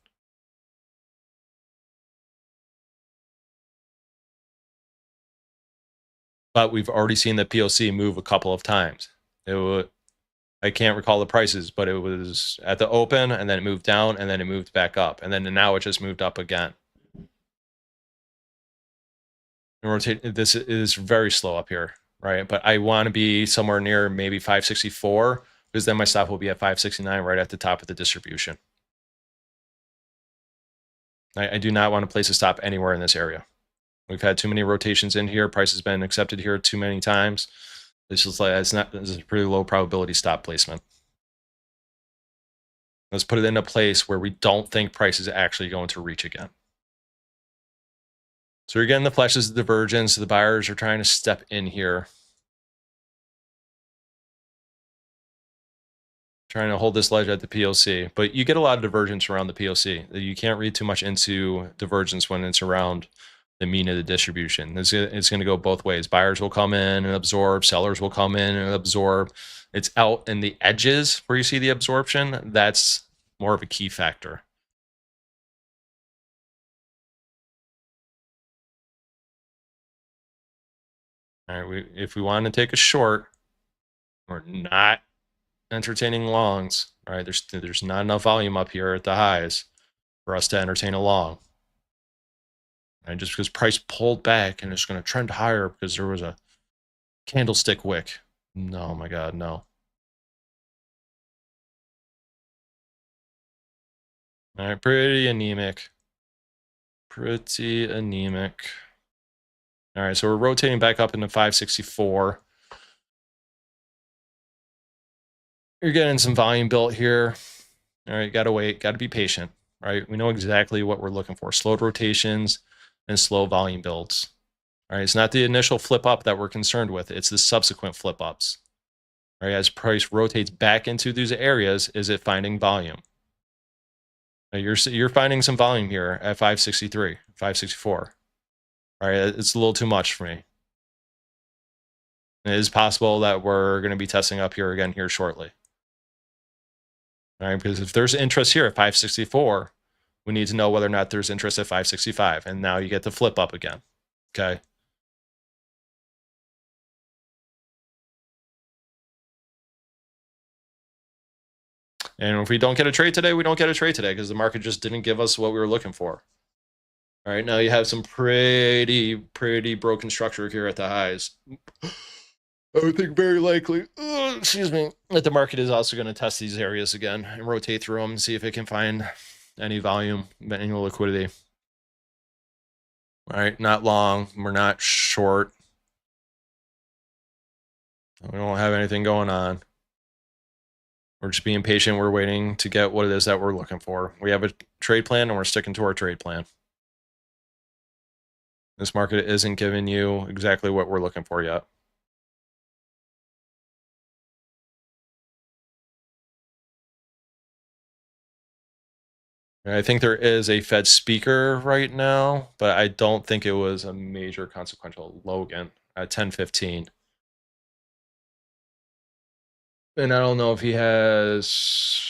But we've already seen the POC move a couple of times. I can't recall the prices, but it was at the open, and then it moved down, and then it moved back up, and then now it just moved up again. And rotate. This is very slow up here, right? But I want to be somewhere near maybe 564 because then my stop will be at 569 right at the top of the distribution. I do not want to place a stop anywhere in this area. We've had too many rotations in here. Price has been accepted here too many times. This is this is a pretty low probability stop placement. Let's put it in a place where we don't think price is actually going to reach again. So you're getting the flashes of divergence. The buyers are trying to step in here, trying to hold this ledge at the POC. But you get a lot of divergence around the POC. You can't read too much into divergence when it's around the mean of the distribution. It's going to go both ways. Buyers will come in and absorb. Sellers will come in and absorb. It's out in the edges where you see the absorption. That's more of a key factor. All right, if we want to take a short, we're not entertaining longs. All right, there's not enough volume up here at the highs for us to entertain a long. And just because price pulled back and it's going to trend higher because there was a candlestick wick. No, my God, no. All right, pretty anemic. Pretty anemic. All right, so we're rotating back up into 564. You're getting some volume built here. All right, got to wait, got to be patient, right? We know exactly what we're looking for. Slowed rotations and slow volume builds. All right, it's not the initial flip up that we're concerned with. It's the subsequent flip ups. All right, as price rotates back into these areas, is it finding volume? Now you're finding some volume here at 563, 564. All right, it's a little too much for me. It is possible that we're going to be testing up here again here shortly. All right, because if there's interest here at 564, we need to know whether or not there's interest at 565. And now you get the flip up again. Okay. And if we don't get a trade today, we don't get a trade today because the market just didn't give us what we were looking for. All right, now you have some pretty broken structure here at the highs. I would think very likely, excuse me, that the market is also going to test these areas again and rotate through them and see if it can find any volume, any liquidity. All right, not long. We're not short. We don't have anything going on. We're just being patient. We're waiting to get what it is that we're looking for. We have a trade plan and we're sticking to our trade plan. This market isn't giving you exactly what we're looking for yet. I think there is a Fed speaker right now, but I don't think it was a major consequential Logan at 10:15. And I don't know if he has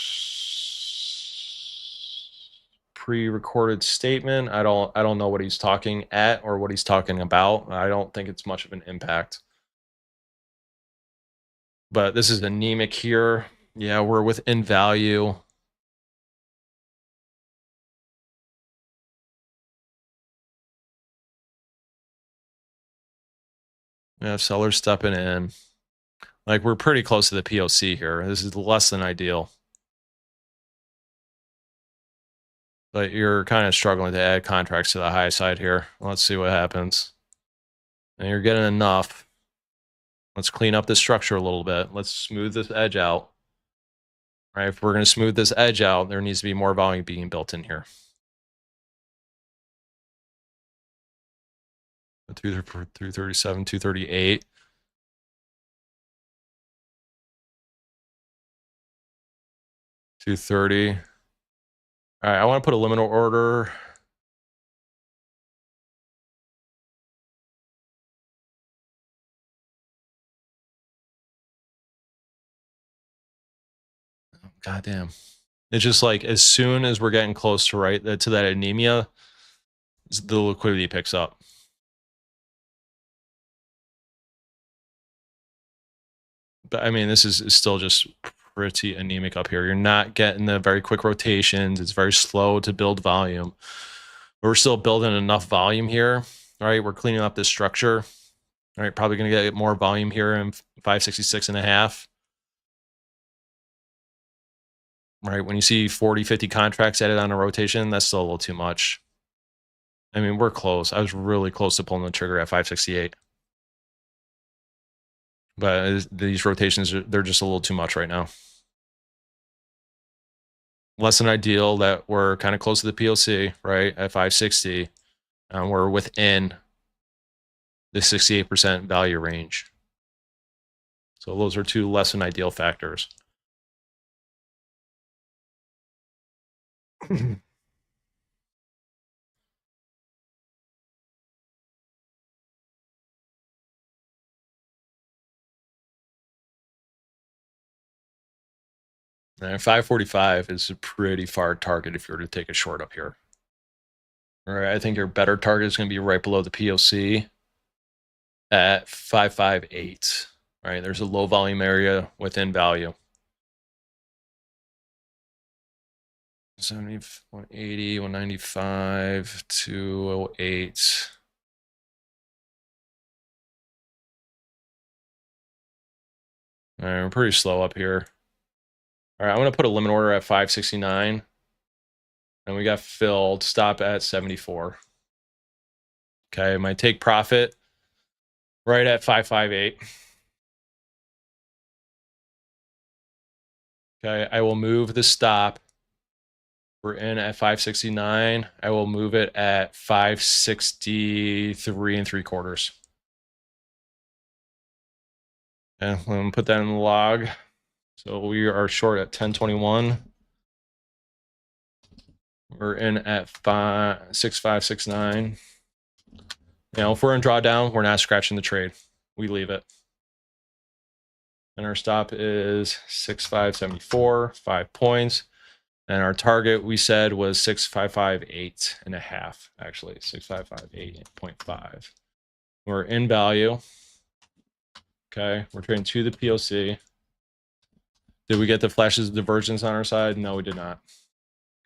pre-recorded statement. I don't know what he's talking at or what he's talking about. I don't think it's much of an impact. But this is anemic here. Yeah, we're within value. Yeah, sellers stepping in. Like, we're pretty close to the POC here. This is less than ideal. But you're kind of struggling to add contracts to the high side here. Let's see what happens. And you're getting enough. Let's clean up this structure a little bit. Let's smooth this edge out. Right? If we're going to smooth this edge out, there needs to be more volume being built in here. 237, 238. $230. All right, I want to put a limit order. God damn. It's just like as soon as we're getting close to that anemia, the liquidity picks up. But I mean, this is still just pretty anemic up here. You're not getting the very quick rotations. It's very slow to build volume. We're still building enough volume here. All right, we're cleaning up this structure. All right, probably going to get more volume here in 566.5. Right, when you see 40, 50 contracts added on a rotation, that's still a little too much. I mean, we're close. I was really close to pulling the trigger at 568. But these rotations, they're just a little too much right now. Less than ideal that we're kind of close to the POC, right, at 560. We're within the 68% value range. So those are two less than ideal factors. And 545 is a pretty far target if you were to take a short up here. All right, I think your better target is going to be right below the POC at 558. All right, there's a low volume area within value. 70, 180, 195, 208. All right, we're pretty slow up here. All right, I'm going to put a limit order at 569. And we got filled. Stop at 74. Okay, my take profit right at 558. Okay, I will move the stop. We're in at 569. I will move it at 563 3/4. Okay, I'm going to put that in the log. So we are short at 1021. We're in at 6569. Now, if we're in drawdown, we're not scratching the trade. We leave it. And our stop is 6574, 5 points. And our target we said was 6558.5, actually 6558.5. We're in value. Okay, we're trading to the POC. Did we get the flashes of divergence on our side? No, we did not.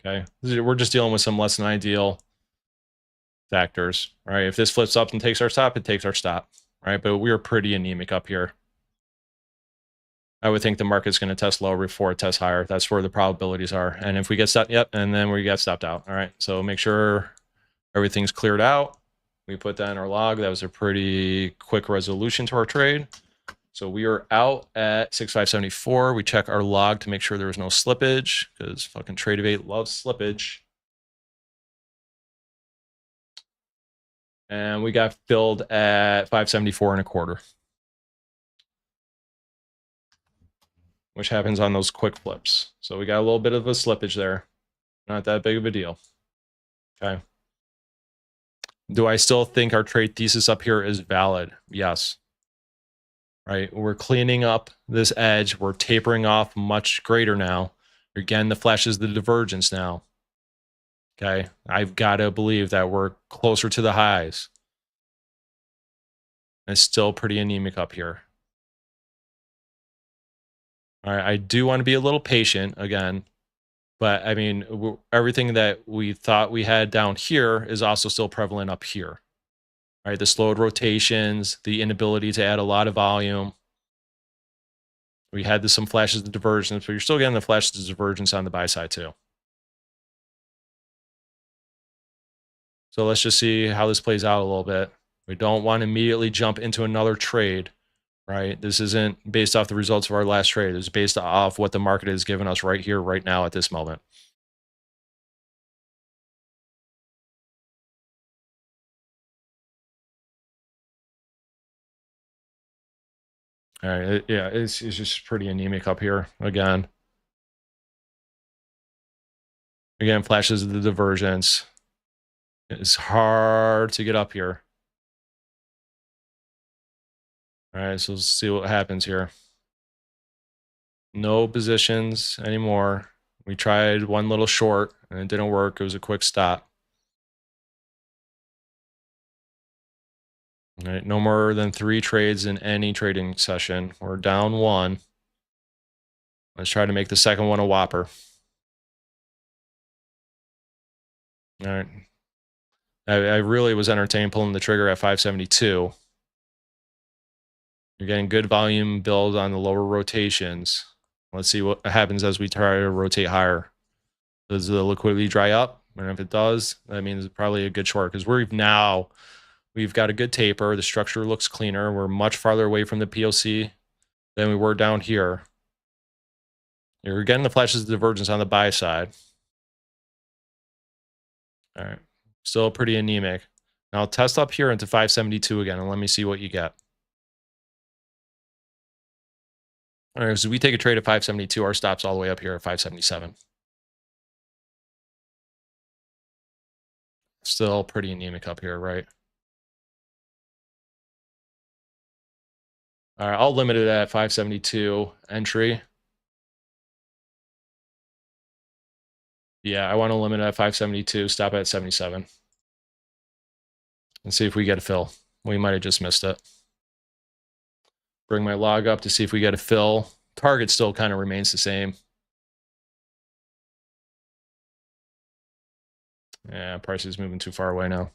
Okay, we're just dealing with some less than ideal factors, right? If this flips up and takes our stop, it takes our stop, right? But we are pretty anemic up here. I would think the market's going to test lower before it tests higher. That's where the probabilities are. And if we get stopped, yep, and then we get stopped out. All right, so make sure everything's cleared out. We put that in our log. That was a pretty quick resolution to our trade. So we are out at 6574. We check our log to make sure there was no slippage because fucking Tradevate loves slippage. And we got filled at 574.25, which happens on those quick flips. So we got a little bit of a slippage there. Not that big of a deal. Okay. Do I still think our trade thesis up here is valid? Yes. Right. We're cleaning up this edge. We're tapering off much greater now. Again, the flashes the divergence now. Okay. I've got to believe that we're closer to the highs. It's still pretty anemic up here. All right. I do want to be a little patient again. But I mean, everything that we thought we had down here is also still prevalent up here. Right, the slowed rotations, the inability to add a lot of volume. We had some flashes of divergence, but you're still getting the flashes of divergence on the buy side too. So let's just see how this plays out a little bit. We don't want to immediately jump into another trade, right? This isn't based off the results of our last trade. It's based off what the market has given us right here, right now at this moment. All right, yeah, it's just pretty anemic up here again. Again, flashes of the divergence. It's hard to get up here. All right, so let's see what happens here. No positions anymore. We tried one little short and it didn't work. It was a quick stop. All right, no more than 3 trades in any trading session. We're down 1. Let's try to make the second one a whopper. All right. I really was entertaining pulling the trigger at 572. You're getting good volume build on the lower rotations. Let's see what happens as we try to rotate higher. Does the liquidity dry up? And if it does, that means it's probably a good short, because we've got a good taper. The structure looks cleaner. We're much farther away from the POC than we were down here. You're getting the flashes of divergence on the buy side. All right. Still pretty anemic. Now test up here into 572 again, and let me see what you get. All right, so we take a trade at 572. Our stop's all the way up here at 577. Still pretty anemic up here, right? All right, I'll limit it at 572 entry. Yeah, I want to limit it at 572, stop at 77. And see if we get a fill. We might have just missed it. Bring my log up to see if we get a fill. Target still kind of remains the same. Yeah, price is moving too far away now.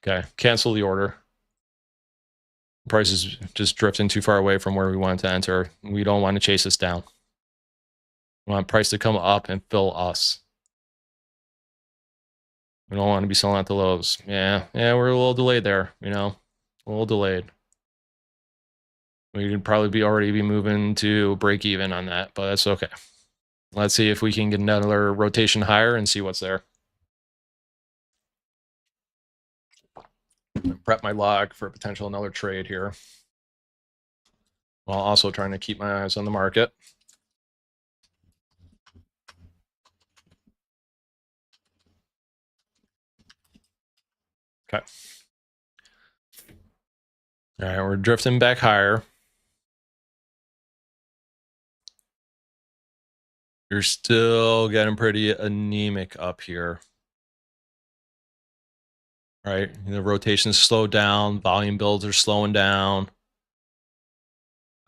Okay, cancel the order. Price is just drifting too far away from where we want to enter. We don't want to chase this down. We want price to come up and fill us. We don't want to be selling at the lows. Yeah, we're a little delayed there, you know, a little delayed. We could probably already be moving to break even on that, but that's okay. Let's see if we can get another rotation higher and see what's there. Prep my log for potential another trade here, while also trying to keep my eyes on the market. Okay. All right, we're drifting back higher. You're still getting pretty anemic up here. Right, the rotations slow down, volume builds are slowing down.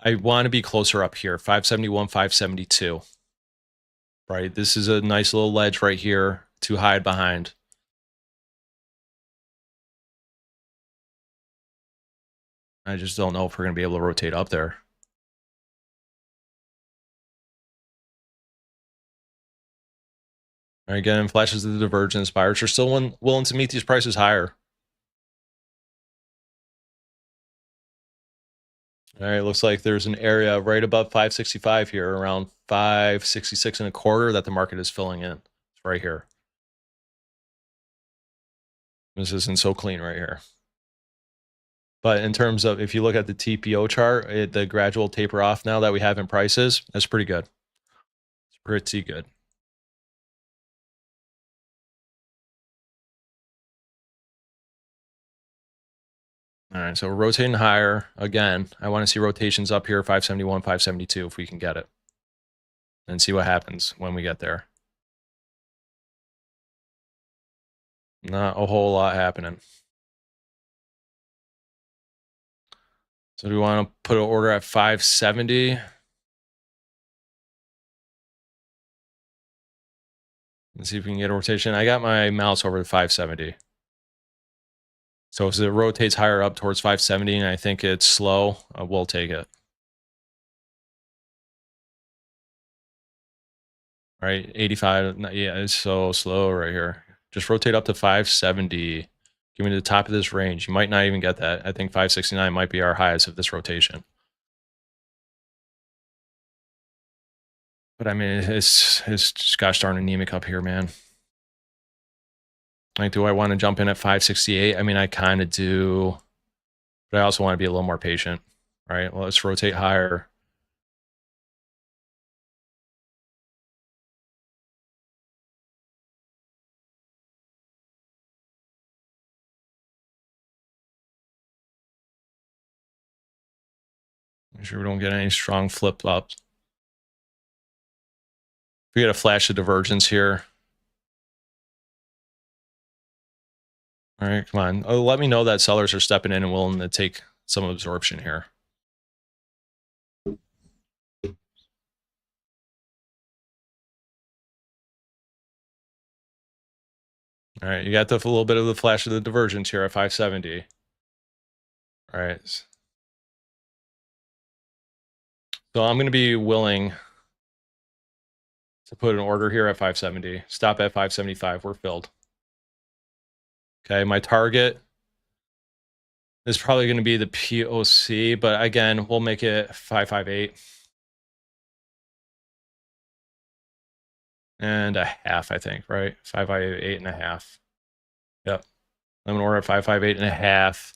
I want to be closer up here, 571, 572. Right, this is a nice little ledge right here to hide behind. I just don't know if we're going to be able to rotate up there. All right, again, flashes of the divergence. Buyers are still willing to meet these prices higher. All right, looks like there's an area right above 565 here, around 566 and a quarter, that the market is filling in. It's right here. This isn't so clean right here. But in terms of, if you look at the TPO chart, the gradual taper off now that we have in prices, that's pretty good. It's pretty good. All right, so we're rotating higher. Again, I want to see rotations up here, 571, 572, if we can get it. And see what happens when we get there. Not a whole lot happening. So do we want to put an order at 570? Let's see if we can get a rotation. I got my mouse over to 570. So as it rotates higher up towards 570 and I think it's slow, we'll take it. Right, 85, yeah, it's so slow right here. Just rotate up to 570. Give me the top of this range. You might not even get that. I think 569 might be our highest of this rotation. But I mean, it's just gosh darn anemic up here, man. Like, do I want to jump in at 568? I mean, I kind of do, but I also want to be a little more patient, right? Well, let's rotate higher. Make sure we don't get any strong flip-flops. We get a flash of divergence here. All right, come on. Oh, let me know that sellers are stepping in and willing to take some absorption here. All right, you got a little bit of the flash of the divergence here at 570. All right. So I'm going to be willing to put an order here at 570. Stop at 575. We're filled. Okay, my target is probably going to be the POC, but again, we'll make it 558. And a half, I think, right? 558 and a half. Yep. I'm going to order at 558 and a half.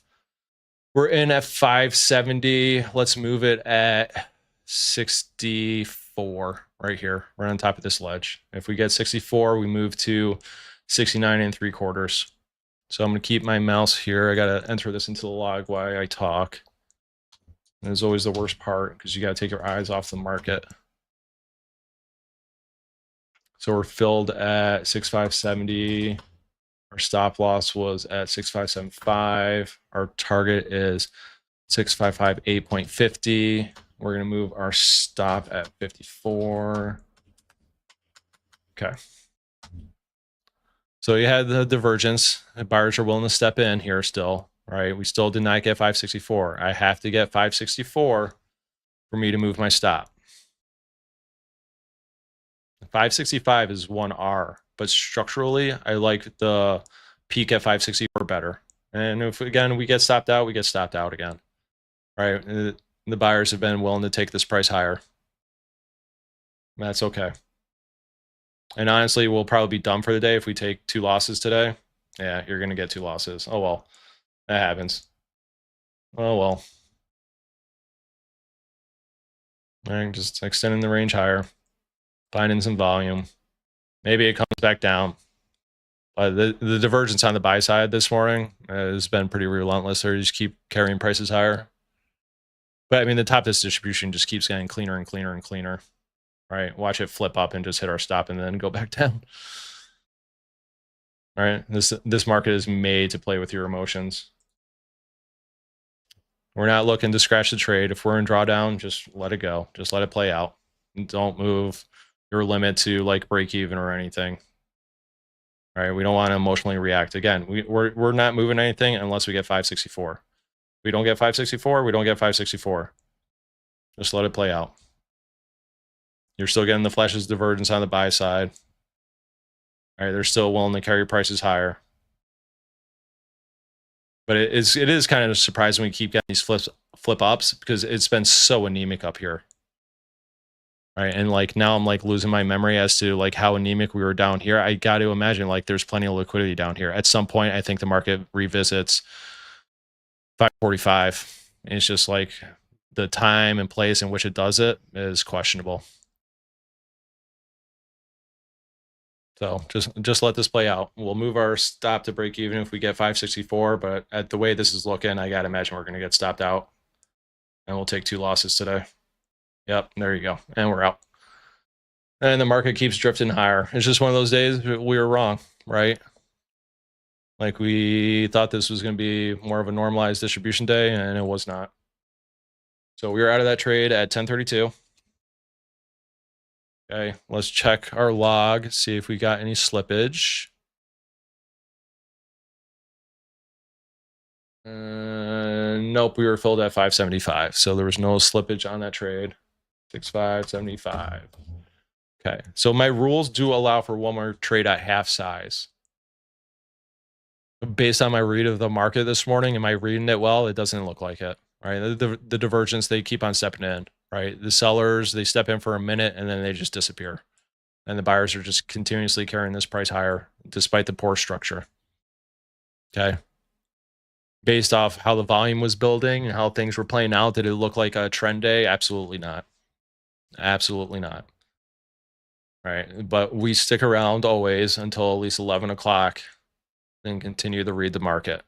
We're in at 570. Let's move it at 64 right here, right on top of this ledge. If we get 64, we move to 69 and 3/4. So I'm going to keep my mouse here. I got to enter this into the log while I talk. And it's always the worst part because you got to take your eyes off the market. So we're filled at 6570. Our stop loss was at 6575. Our target is 6558.50. We're going to move our stop at 54. Okay. So you had the divergence. The buyers are willing to step in here still, right? We still did not get 564. I have to get 564 for me to move my stop. 565 is 1R, but structurally, I like the peak at 564 better. And if, again, we get stopped out, we get stopped out again, right? The buyers have been willing to take this price higher. That's okay. And honestly, we'll probably be done for the day if we take 2 losses today. Yeah, you're going to get 2 losses. Oh, well, that happens. Oh, well. All right, just extending the range higher, finding some volume. Maybe it comes back down. The divergence on the buy side this morning has been pretty relentless. They just keep carrying prices higher. But I mean, the top of this distribution just keeps getting cleaner and cleaner and cleaner. Right? Watch it flip up and just hit our stop and then go back down. All right? This market is made to play with your emotions. We're not looking to scratch the trade. If we're in drawdown, just let it go. Just let it play out. Don't move your limit to like break even or anything. All right? We don't want to emotionally react. Again, we're not moving anything unless we get 564. We don't get 564, we don't get 564. Just let it play out. You're still getting the flashes divergence on the buy side. All right, they're still willing to carry prices higher. But it is kind of surprising we keep getting these flip ups because it's been so anemic up here. Right. And like now I'm like losing my memory as to like how anemic we were down here. I got to imagine like there's plenty of liquidity down here. At some point, I think the market revisits 545. And it's just like the time and place in which it does it is questionable. So just let this play out. We'll move our stop to break even if we get 564, but at the way this is looking, I gotta imagine we're gonna get stopped out. And we'll take 2 losses today. Yep, there you go. And we're out. And the market keeps drifting higher. It's just one of those days we were wrong, right? Like we thought this was gonna be more of a normalized distribution day, and it was not. So we were out of that trade at 10:32. Okay, let's check our log, see if we got any slippage. Nope, we were filled at 575, so there was no slippage on that trade. 6575. Okay, so my rules do allow for one more trade at half size. Based on my read of the market this morning, am I reading it well? It doesn't look like it, right? The divergence, they keep on stepping in, right? The sellers, they step in for a minute and then they just disappear. And the buyers are just continuously carrying this price higher despite the poor structure. Okay. Based off how the volume was building and how things were playing out, did it look like a trend day? Absolutely not. Absolutely not. Right. But we stick around always until at least 11 o'clock and continue to read the market.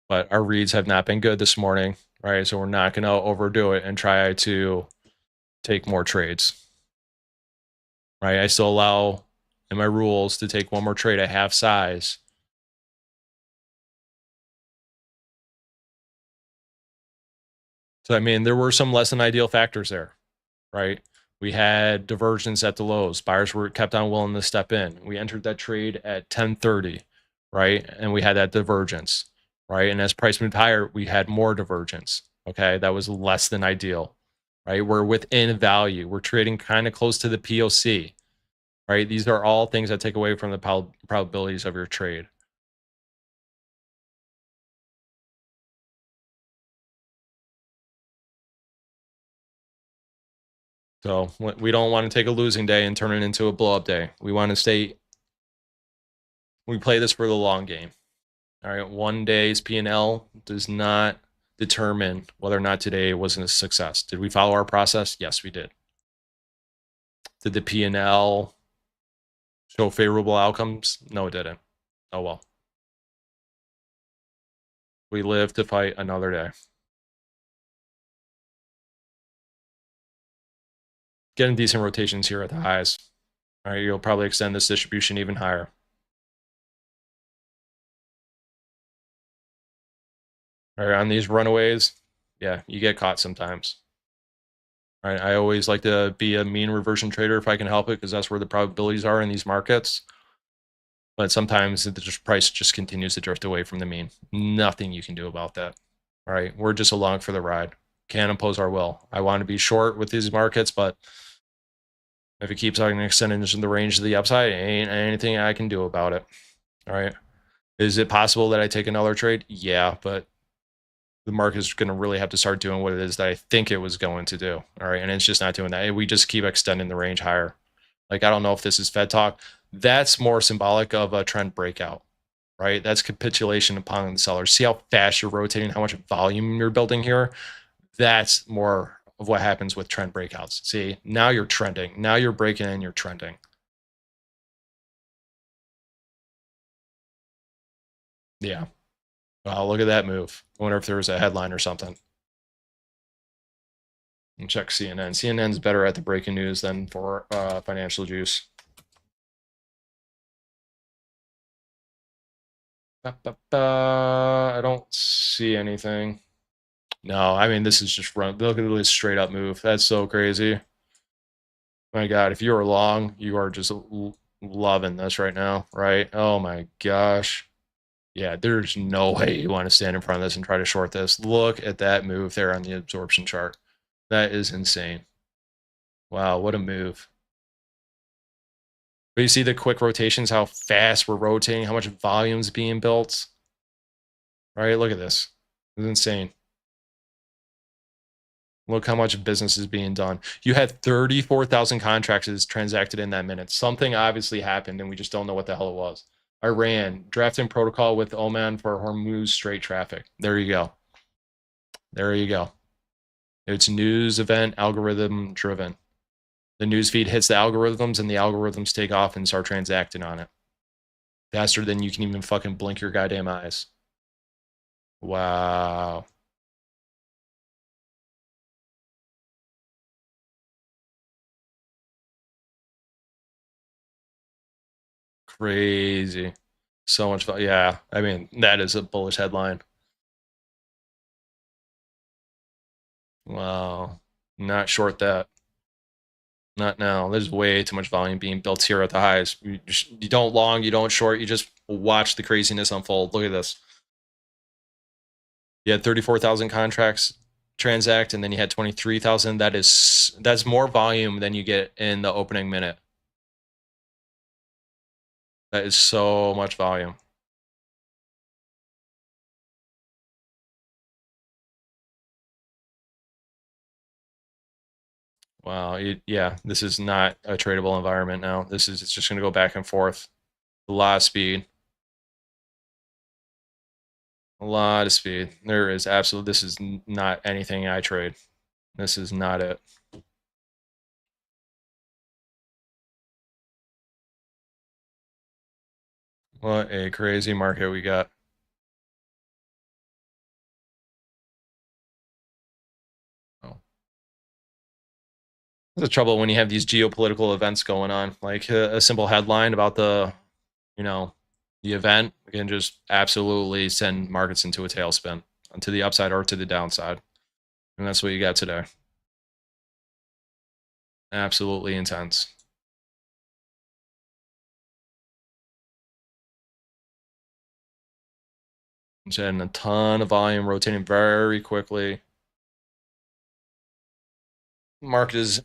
But our reads have not been good this morning, right? So we're not going to overdo it and try to take more trades, right? I still allow in my rules to take one more trade at half size. So, I mean, there were some less than ideal factors there, right? We had divergence at the lows. Buyers were kept on willing to step in. We entered that trade at 10:30, right? And we had that divergence, right? And as price moved higher, we had more divergence. Okay, that was less than ideal, right? We're within value. We're trading kind of close to the POC, right? These are all things that take away from the probabilities of your trade. So we don't want to take a losing day and turn it into a blow up day. We want to stay, we play this for the long game. All right, one day's P&L does not determine whether or not today was a success. Did we follow our process? Yes, we did. Did the P&L show favorable outcomes? No, it didn't. Oh well. We live to fight another day. Getting decent rotations here at the highs. All right, you'll probably extend this distribution even higher. All right, on these runaways, yeah, you get caught sometimes. All right, I always like to be a mean reversion trader if I can help it, because that's where the probabilities are in these markets. But sometimes the price just continues to drift away from the mean. Nothing you can do about that. All right, we're just along for the ride. Can't impose our will. I want to be short with these markets, but if it keeps on extending into the range of the upside, ain't anything I can do about it. All right. Is it possible that I take another trade? Yeah, but the market is going to really have to start doing what it is that I think it was going to do. All right. And it's just not doing that. We just keep extending the range higher. Like, I don't know if this is Fed talk. That's more symbolic of a trend breakout, right? That's capitulation upon the seller. See how fast you're rotating, how much volume you're building here? That's more of what happens with trend breakouts. See, now you're trending. Now you're breaking in, you're trending. Yeah. Wow, look at that move. I wonder if there was a headline or something. And check CNN. CNN's better at the breaking news than for financial juice. I don't see anything. No, I mean, this is just run. Look at this straight up move. That's so crazy. My God, if you are long, you are just loving this right now, right? Oh my gosh. Yeah, there's no way you want to stand in front of this and try to short this. Look at that move there on the absorption chart. That is insane. Wow, what a move. But you see the quick rotations, how fast we're rotating, how much volume's being built. Right? Look at this. It's insane. Look how much business is being done. You had 34,000 contracts transacted in that minute. Something obviously happened, and we just don't know what the hell it was. Iran, drafting protocol with Oman for Hormuz Strait traffic. There you go. There you go. It's news event algorithm driven. The news feed hits the algorithms, and the algorithms take off and start transacting on it. Faster than you can even fucking blink your goddamn eyes. Wow. Crazy. So much fun. Yeah. I mean, that is a bullish headline. Wow. Not short that. Not now. There's way too much volume being built here at the highs. You don't long, you don't short, you just watch the craziness unfold. Look at this. You had 34,000 contracts transact, and then you had 23,000. That's more volume than you get in the opening minute. That is so much volume. Wow. Yeah, this is not a tradable environment now. It's just going to go back and forth. A lot of speed. A lot of speed. There is absolutely, this is not anything I trade. This is not it. What a crazy market we got. Oh. That's the trouble when you have these geopolitical events going on. Like a simple headline about the event can just absolutely send markets into a tailspin, to the upside or to the downside. And that's what you got today. Absolutely intense. It's adding a ton of volume, rotating very quickly. Market is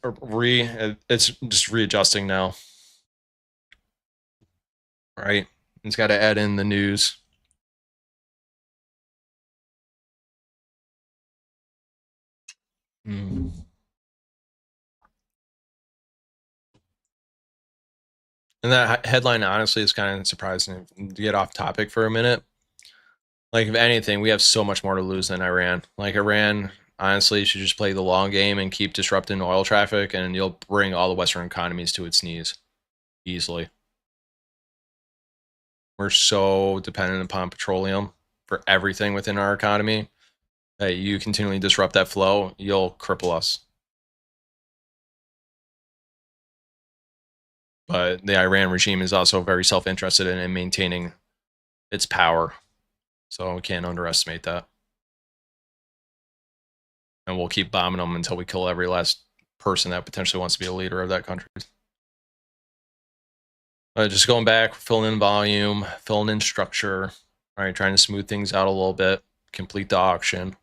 it's just readjusting now. Right? It's got to add in the news. Mm. And that headline, honestly, is kind of surprising. To get off topic for a minute, like if anything, we have so much more to lose than Iran. Like Iran, honestly, should just play the long game and keep disrupting oil traffic, and you'll bring all the Western economies to its knees easily. We're so dependent upon petroleum for everything within our economy that you continually disrupt that flow, you'll cripple us. But the Iran regime is also very self-interested in maintaining its power. So we can't underestimate that. And we'll keep bombing them until we kill every last person that potentially wants to be a leader of that country. Just going back, filling in volume, filling in structure, right? Trying to smooth things out a little bit, complete the auction.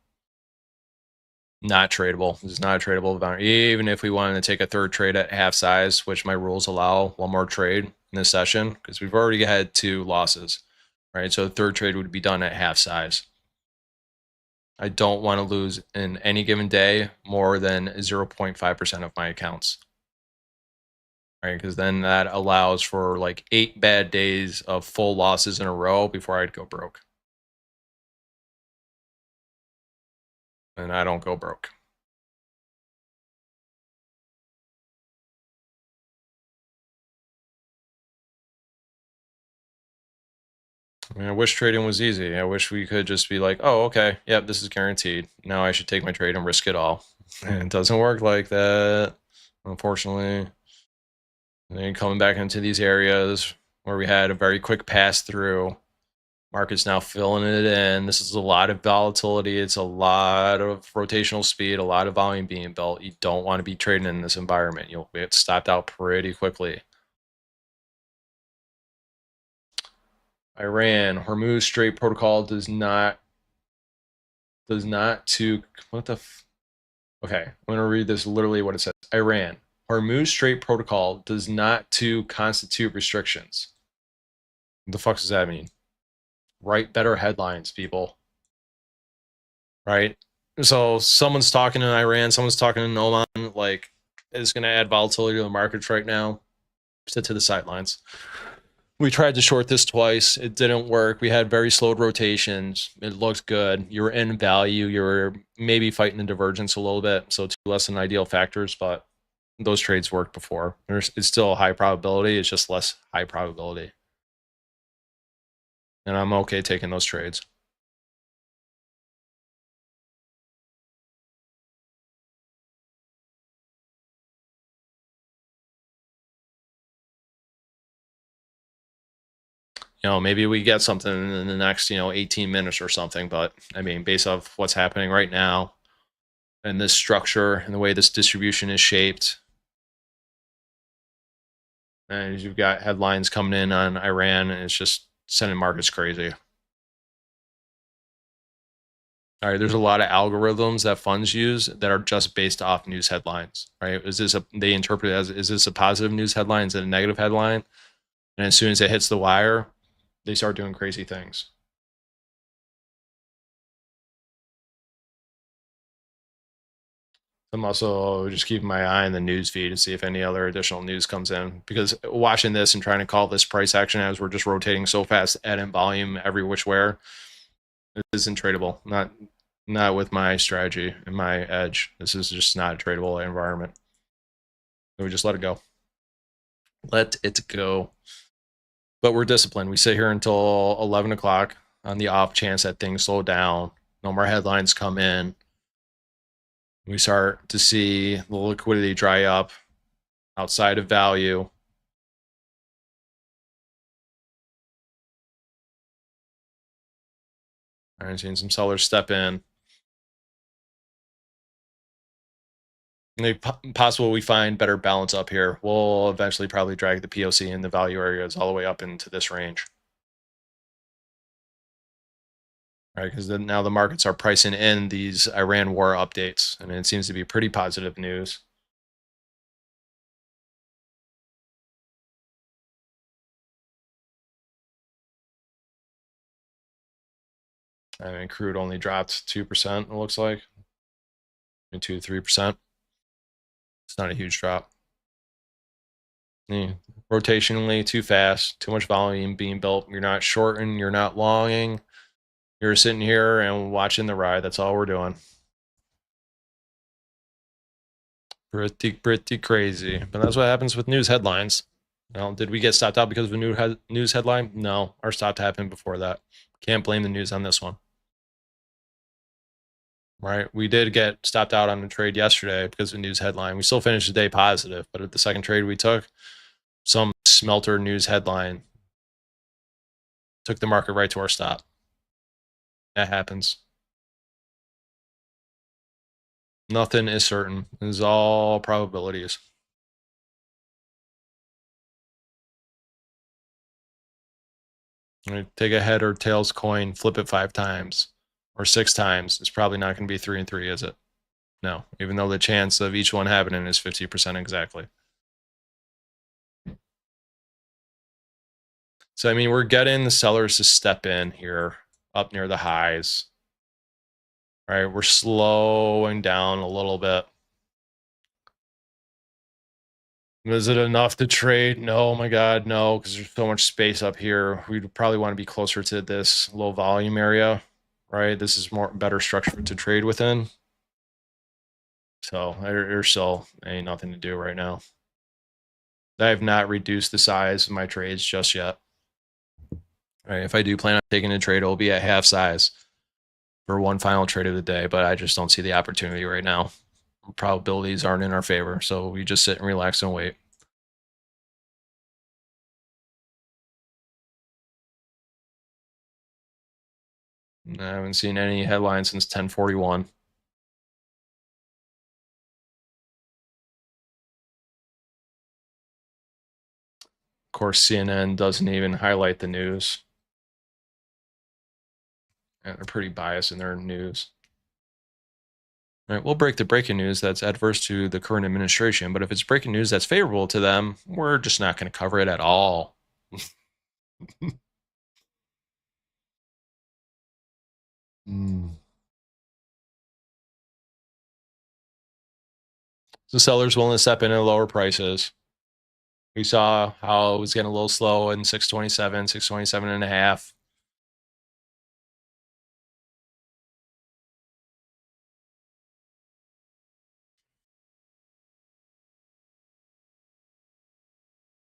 Not tradable. This is not a tradable event. Even if we wanted to take a third trade at half size, which my rules allow one more trade in this session, because we've already had 2 losses, right? So the third trade would be done at half size. I don't want to lose in any given day more than 0.5% of my accounts, right? Because then that allows for like 8 bad days of full losses in a row before I'd go broke. And I don't go broke. I mean, I wish trading was easy. I wish we could just be like, oh, okay, yep, this is guaranteed. Now I should take my trade and risk it all. And it doesn't work like that, unfortunately. And then coming back into these areas where we had a very quick pass through, market's now filling it in. This is a lot of volatility. It's a lot of rotational speed, a lot of volume being built. You don't want to be trading in this environment. You'll get stopped out pretty quickly. Iran, Hormuz Strait Protocol does not to what the okay, I'm going to read this literally what it says. Iran, Hormuz Strait Protocol does not to constitute restrictions. What the fuck does that mean? Write better headlines, people. Right? So someone's talking in Iran, someone's talking in Oman, like it's going to add volatility to the markets right now. Sit to the sidelines. We tried to short this twice. It didn't work. We had very slowed rotations. It looked good. You were in value. You were maybe fighting the divergence a little bit. So 2 less than ideal factors, but those trades worked before. It's still a high probability. It's just less high probability. And I'm okay taking those trades. Maybe we get something in the next, 18 minutes or something. But I mean, based off what's happening right now and this structure and the way this distribution is shaped, and you've got headlines coming in on Iran, and it's just sending markets crazy. All right, there's a lot of algorithms that funds use that are just based off news headlines, right? They interpret it as, is this a positive news headline? Is it a negative headline? And as soon as it hits the wire, they start doing crazy things. I'm also just keeping my eye on the news feed to see if any other additional news comes in, because watching this and trying to call this price action as we're just rotating so fast, adding volume every which where, it isn't tradable. Not with my strategy and my edge. This is just not a tradable environment. So we just let it go. Let it go. But we're disciplined. We sit here until 11 o'clock on the off chance that things slow down. No more headlines come in. We start to see the liquidity dry up outside of value. All right, seeing some sellers step in. Possible we find better balance up here. We'll eventually probably drag the POC and the value areas all the way up into this range. Right, because then now the markets are pricing in these Iran war updates, and it seems to be pretty positive news. I mean, crude only dropped 2%, it looks like. 2 to 3%. It's not a huge drop. Rotationally, too fast, too much volume being built. You're not shorting, you're not longing. You're sitting here and watching the ride. That's all we're doing. Pretty crazy. But that's what happens with news headlines. Well, did we get stopped out because of a new news headline? No, our stop happened before that. Can't blame the news on this one. Right? We did get stopped out on a trade yesterday because of a news headline. We still finished the day positive, but at the second trade we took, some smelter news headline took the market right to our stop. That happens. Nothing is certain. It's all probabilities. Take a head or tails coin, flip it 5 times or 6 times. It's probably not going to be 3 and 3, is it? No, even though the chance of each one happening is 50% exactly. So, I mean, we're getting the sellers to step in here up near the highs. Right, we're slowing down a little bit. Is it enough to trade? No, oh my God, no, because there's so much space up here. We'd probably want to be closer to this low volume area, right? This is better structure to trade within. So there's still ain't nothing to do right now. I have not reduced the size of my trades just yet. Right, if I do plan on taking a trade, it'll be at half size for one final trade of the day, but I just don't see the opportunity right now. Probabilities aren't in our favor, so we just sit and relax and wait. I haven't seen any headlines since 1041. Of course, CNN doesn't even highlight the news. And they're pretty biased in their news. All right, we'll break the breaking news that's adverse to the current administration, but if it's breaking news that's favorable to them, we're just not going to cover it at all. So sellers willing to step in at lower prices. We saw how it was getting a little slow in 627, 627 and a half.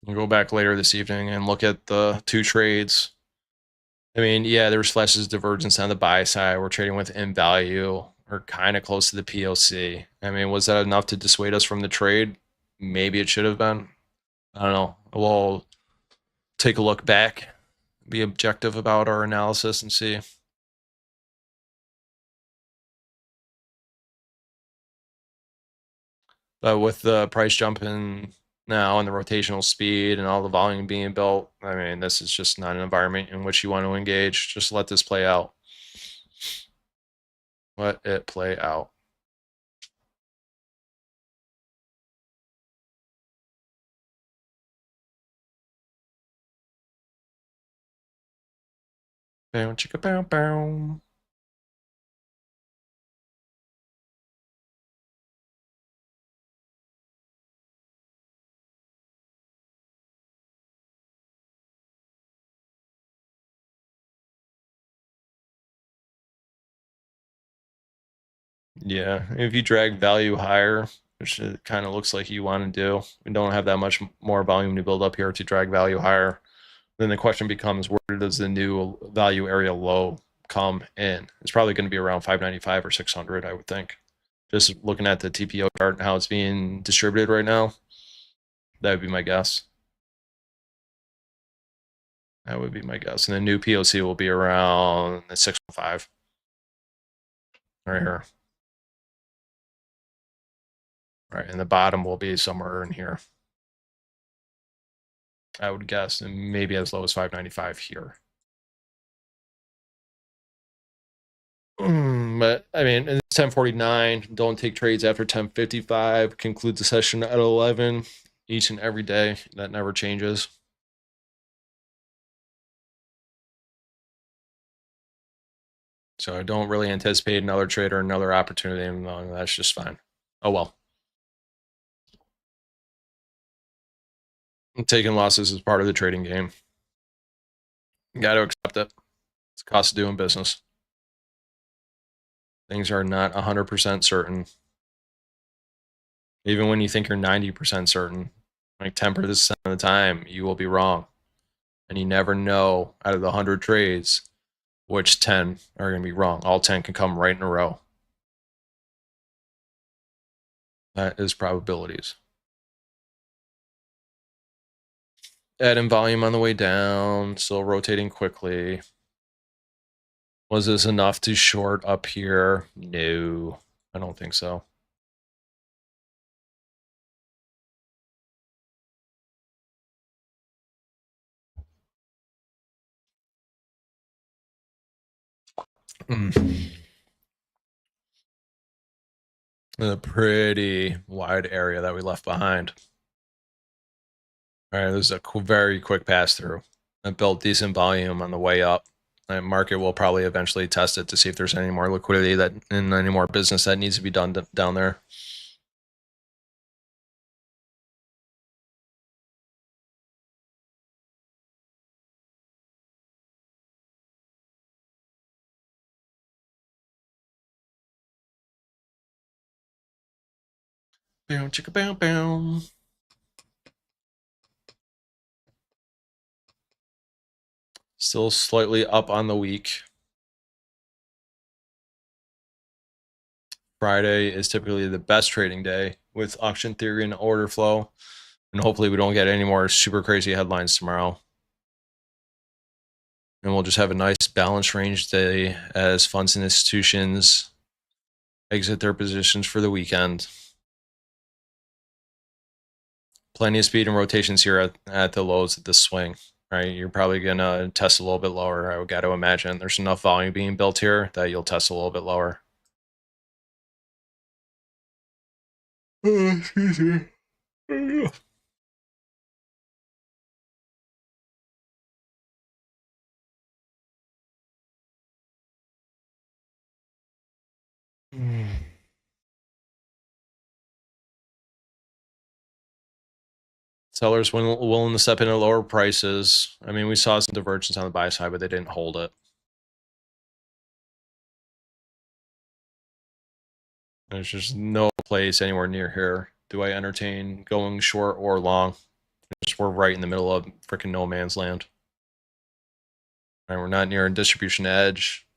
We'll go back later this evening and look at the 2 trades. I mean, yeah, there was flashes of divergence on the buy side. We're trading with in value. We're kind of close to the POC. I mean, was that enough to dissuade us from the trade? Maybe it should have been. I don't know. We'll take a look back, be objective about our analysis and see. But with the price jumping now and the rotational speed and all the volume being built, I mean, this is just not an environment in which you want to engage. Just let this play out. Let it play out. Bow, chicka, bow, bow. Yeah, if you drag value higher, which it kind of looks like you want to do, we don't have that much more volume to build up here to drag value higher. Then the question becomes, where does the new value area low come in? It's probably going to be around 595 or 600, I would think. Just looking at the TPO chart and how it's being distributed right now, that would be my guess. That would be my guess. And the new POC will be around the 605 right here. right? And the bottom will be somewhere in here, I would guess, and maybe as low as 595 here. But I mean, it's 10:49. Don't take trades after 10:55. Concludes the session at 11 each and every day. That never changes. So I don't really anticipate another trade or another opportunity, and that's just fine. Oh well. Taking losses is part of the trading game. You got to accept it. It's the cost of doing business. Things are not 100% certain. Even when you think you're 90% certain, like 10% of the time, you will be wrong. And you never know out of the 100 trades which 10 are going to be wrong. All 10 can come right in a row. That is probabilities. Adding volume on the way down, still rotating quickly. Was this enough to short up here? No, I don't think so. A pretty wide area that we left behind. All right, this is a very quick pass through. I built decent volume on the way up. The market will probably eventually test it to see if there's any more liquidity that and any more business that needs to be done down there. Bow, chicka, bow, bow. Still slightly up on the week. Friday is typically the best trading day with auction theory and order flow. And hopefully we don't get any more super crazy headlines tomorrow. And we'll just have a nice balanced range day as funds and institutions exit their positions for the weekend. Plenty of speed and rotations here at the lows of this swing, right? You're probably going to test a little bit lower. I would got to imagine there's enough volume being built here that you'll test a little bit lower. Excuse me. Sellers willing to step in at lower prices. I mean, we saw some divergence on the buy side, but they didn't hold it. There's just no place anywhere near here. Do I entertain going short or long? We're right in the middle of freaking no man's land. Right, we're not near a distribution edge.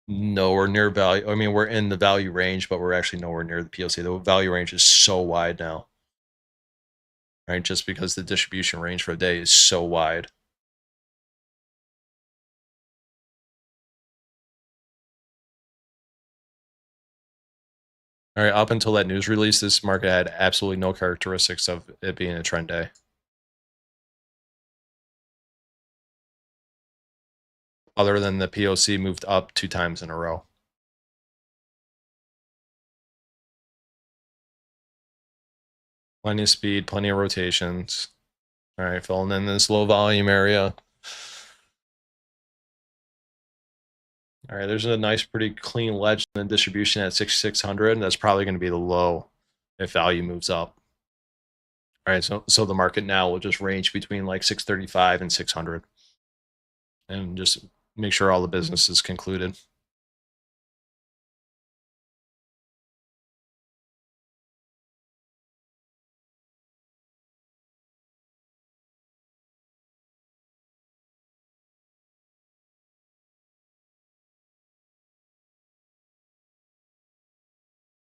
Nowhere near value. I mean, we're in the value range, but we're actually nowhere near the POC. The value range is so wide now. Right, just because the distribution range for a day is so wide. All right, up until that news release, this market had absolutely no characteristics of it being a trend day. Other than the POC moved up 2 times in a row. Plenty of speed, plenty of rotations. All right, filling in this low volume area. All right, there's a nice, pretty clean ledge in the distribution at 6,600. That's probably going to be the low if value moves up. All right, so the market now will just range between like 635 and 600, and just make sure all the business is concluded.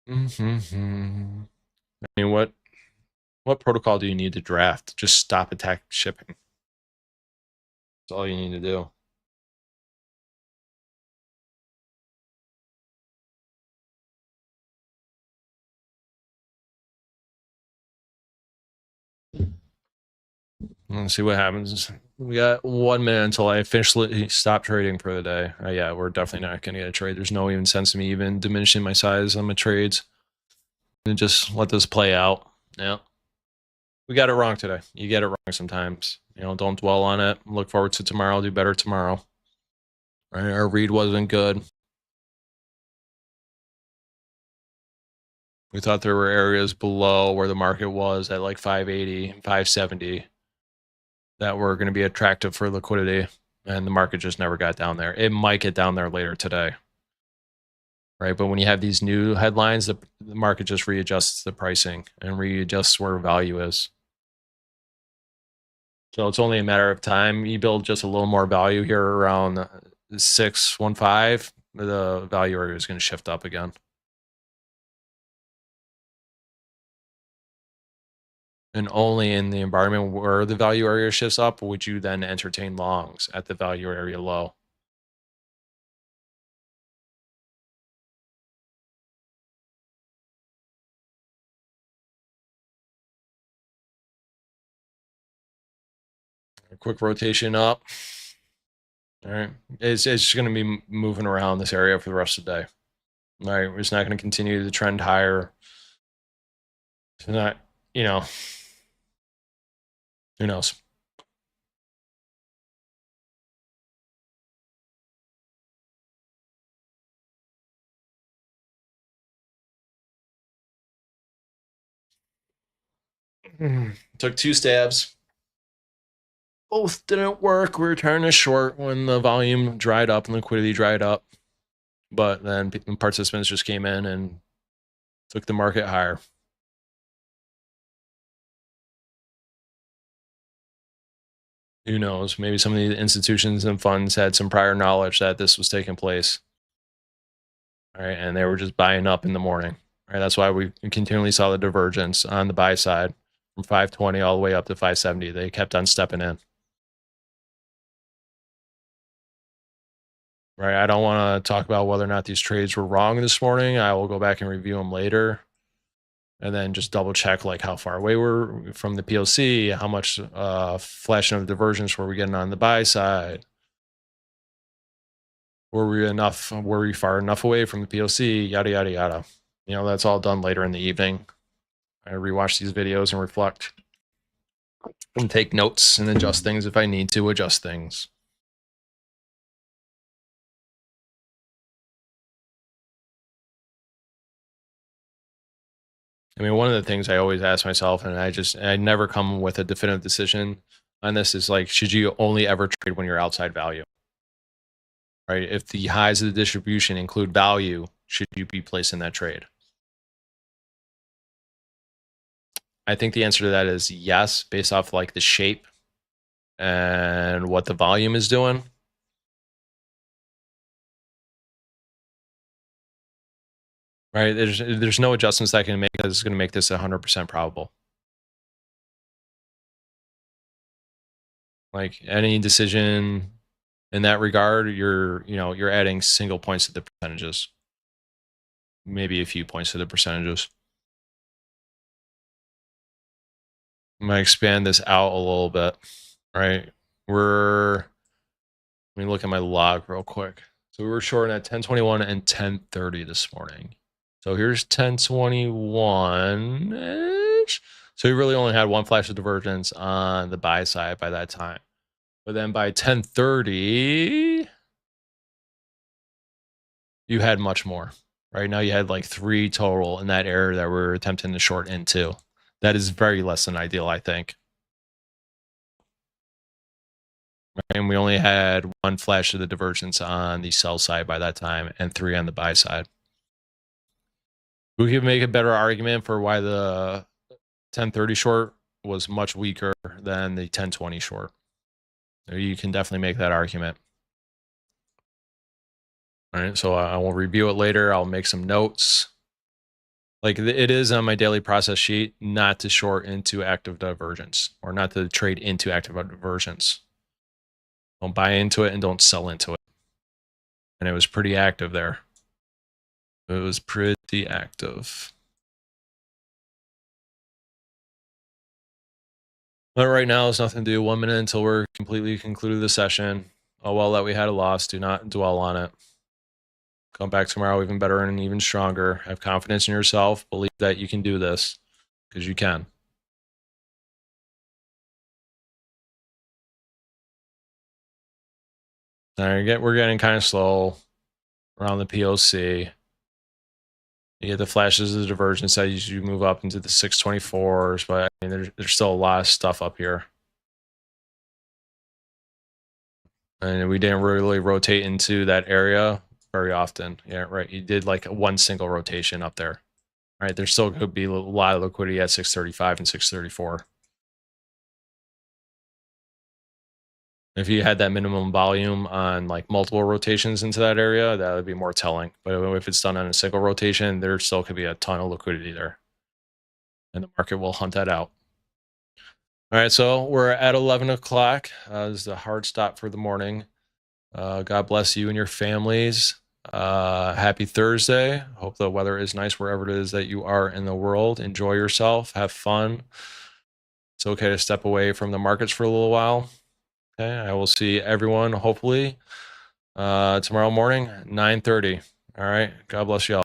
I mean, what protocol do you need to draft? Just stop attack shipping. That's all you need to do. Let's see what happens. We got 1 minute until I officially stop trading for the day. Yeah, we're definitely not going to get a trade. There's no even sense of me even diminishing my size on my trades. And just let this play out. Yeah. We got it wrong today. You get it wrong sometimes. Don't dwell on it. Look forward to tomorrow. Do better tomorrow. Right? Our read wasn't good. We thought there were areas below where the market was at like 580, 570 that were going to be attractive for liquidity, and the market just never got down there. It might get down there later today, right? But when you have these new headlines, the market just readjusts the pricing and readjusts where value is. So it's only a matter of time. You build just a little more value here around 615, the value area is going to shift up again. And only in the environment where the value area shifts up would you then entertain longs at the value area low. A quick rotation up. All right. It's just going to be moving around this area for the rest of the day. All right. It's not going to continue the trend higher. It's not, who knows? Took 2 stabs. Both didn't work. We were turning short when the volume dried up and liquidity dried up. But then participants just came in and took the market higher. Who knows? Maybe some of the institutions and funds had some prior knowledge that this was taking place. All right. And they were just buying up in the morning. All right. That's why we continually saw the divergence on the buy side from 520 all the way up to 570. They kept on stepping in. Right. I don't want to talk about whether or not these trades were wrong this morning. I will go back and review them later. And then just double check like how far away we're from the PLC, how much flashing of divergence were we getting on the buy side? Were we far enough away from the PLC? Yada, yada, yada. That's all done later in the evening. I rewatch these videos and reflect and take notes and adjust things if I need to adjust things. I mean, one of the things I always ask myself, and I never come with a definitive decision on this, is like, should you only ever trade when you're outside value? Right? If the highs of the distribution include value, should you be placing that trade? I think the answer to that is yes, based off like the shape and what the volume is doing. Right? There's no adjustments that I can make that is going to make this 100% probable. Like any decision in that regard, you're adding single points to the percentages, maybe a few points to the percentages. I'm gonna expand this out a little bit. Right, let me look at my log real quick. So we were shorting at 1021 and 1030 this morning. So here's 1021-ish. So we really only had 1 flash of divergence on the buy side by that time. But then by 1030, you had much more. Right now you had like 3 total in that area that we're attempting to short into. That is very less than ideal, I think. And we only had 1 flash of the divergence on the sell side by that time and 3 on the buy side. We could make a better argument for why the 1030 short was much weaker than the 1020 short. You can definitely make that argument. All right, so I will review it later. I'll make some notes. Like it is on my daily process sheet not to short into active divergence or not to trade into active divergence. Don't buy into it and don't sell into it. And it was pretty active there. It was pretty active. But right now, there's nothing to do. 1 minute until we're completely concluded the session. Oh, well, that we had a loss. Do not dwell on it. Come back tomorrow even better and even stronger. Have confidence in yourself. Believe that you can do this because you can. We're getting kind of slow around the POC. You get the flashes of the divergence as you move up into the 624s, but I mean, there's still a lot of stuff up here. And we didn't really rotate into that area very often. Yeah, right. You did like one single rotation up there. Right. There still could be a lot of liquidity at 635 and 634. If you had that minimum volume on like multiple rotations into that area, that would be more telling. But if it's done on a single rotation, there still could be a ton of liquidity there. And the market will hunt that out. All right, so we're at 11 o'clock. This is a hard stop for the morning. God bless you and your families. Happy Thursday. Hope the weather is nice wherever it is that you are in the world. Enjoy yourself. Have fun. It's okay to step away from the markets for a little while. Okay, I will see everyone hopefully tomorrow morning, 9:30. All right, God bless you all.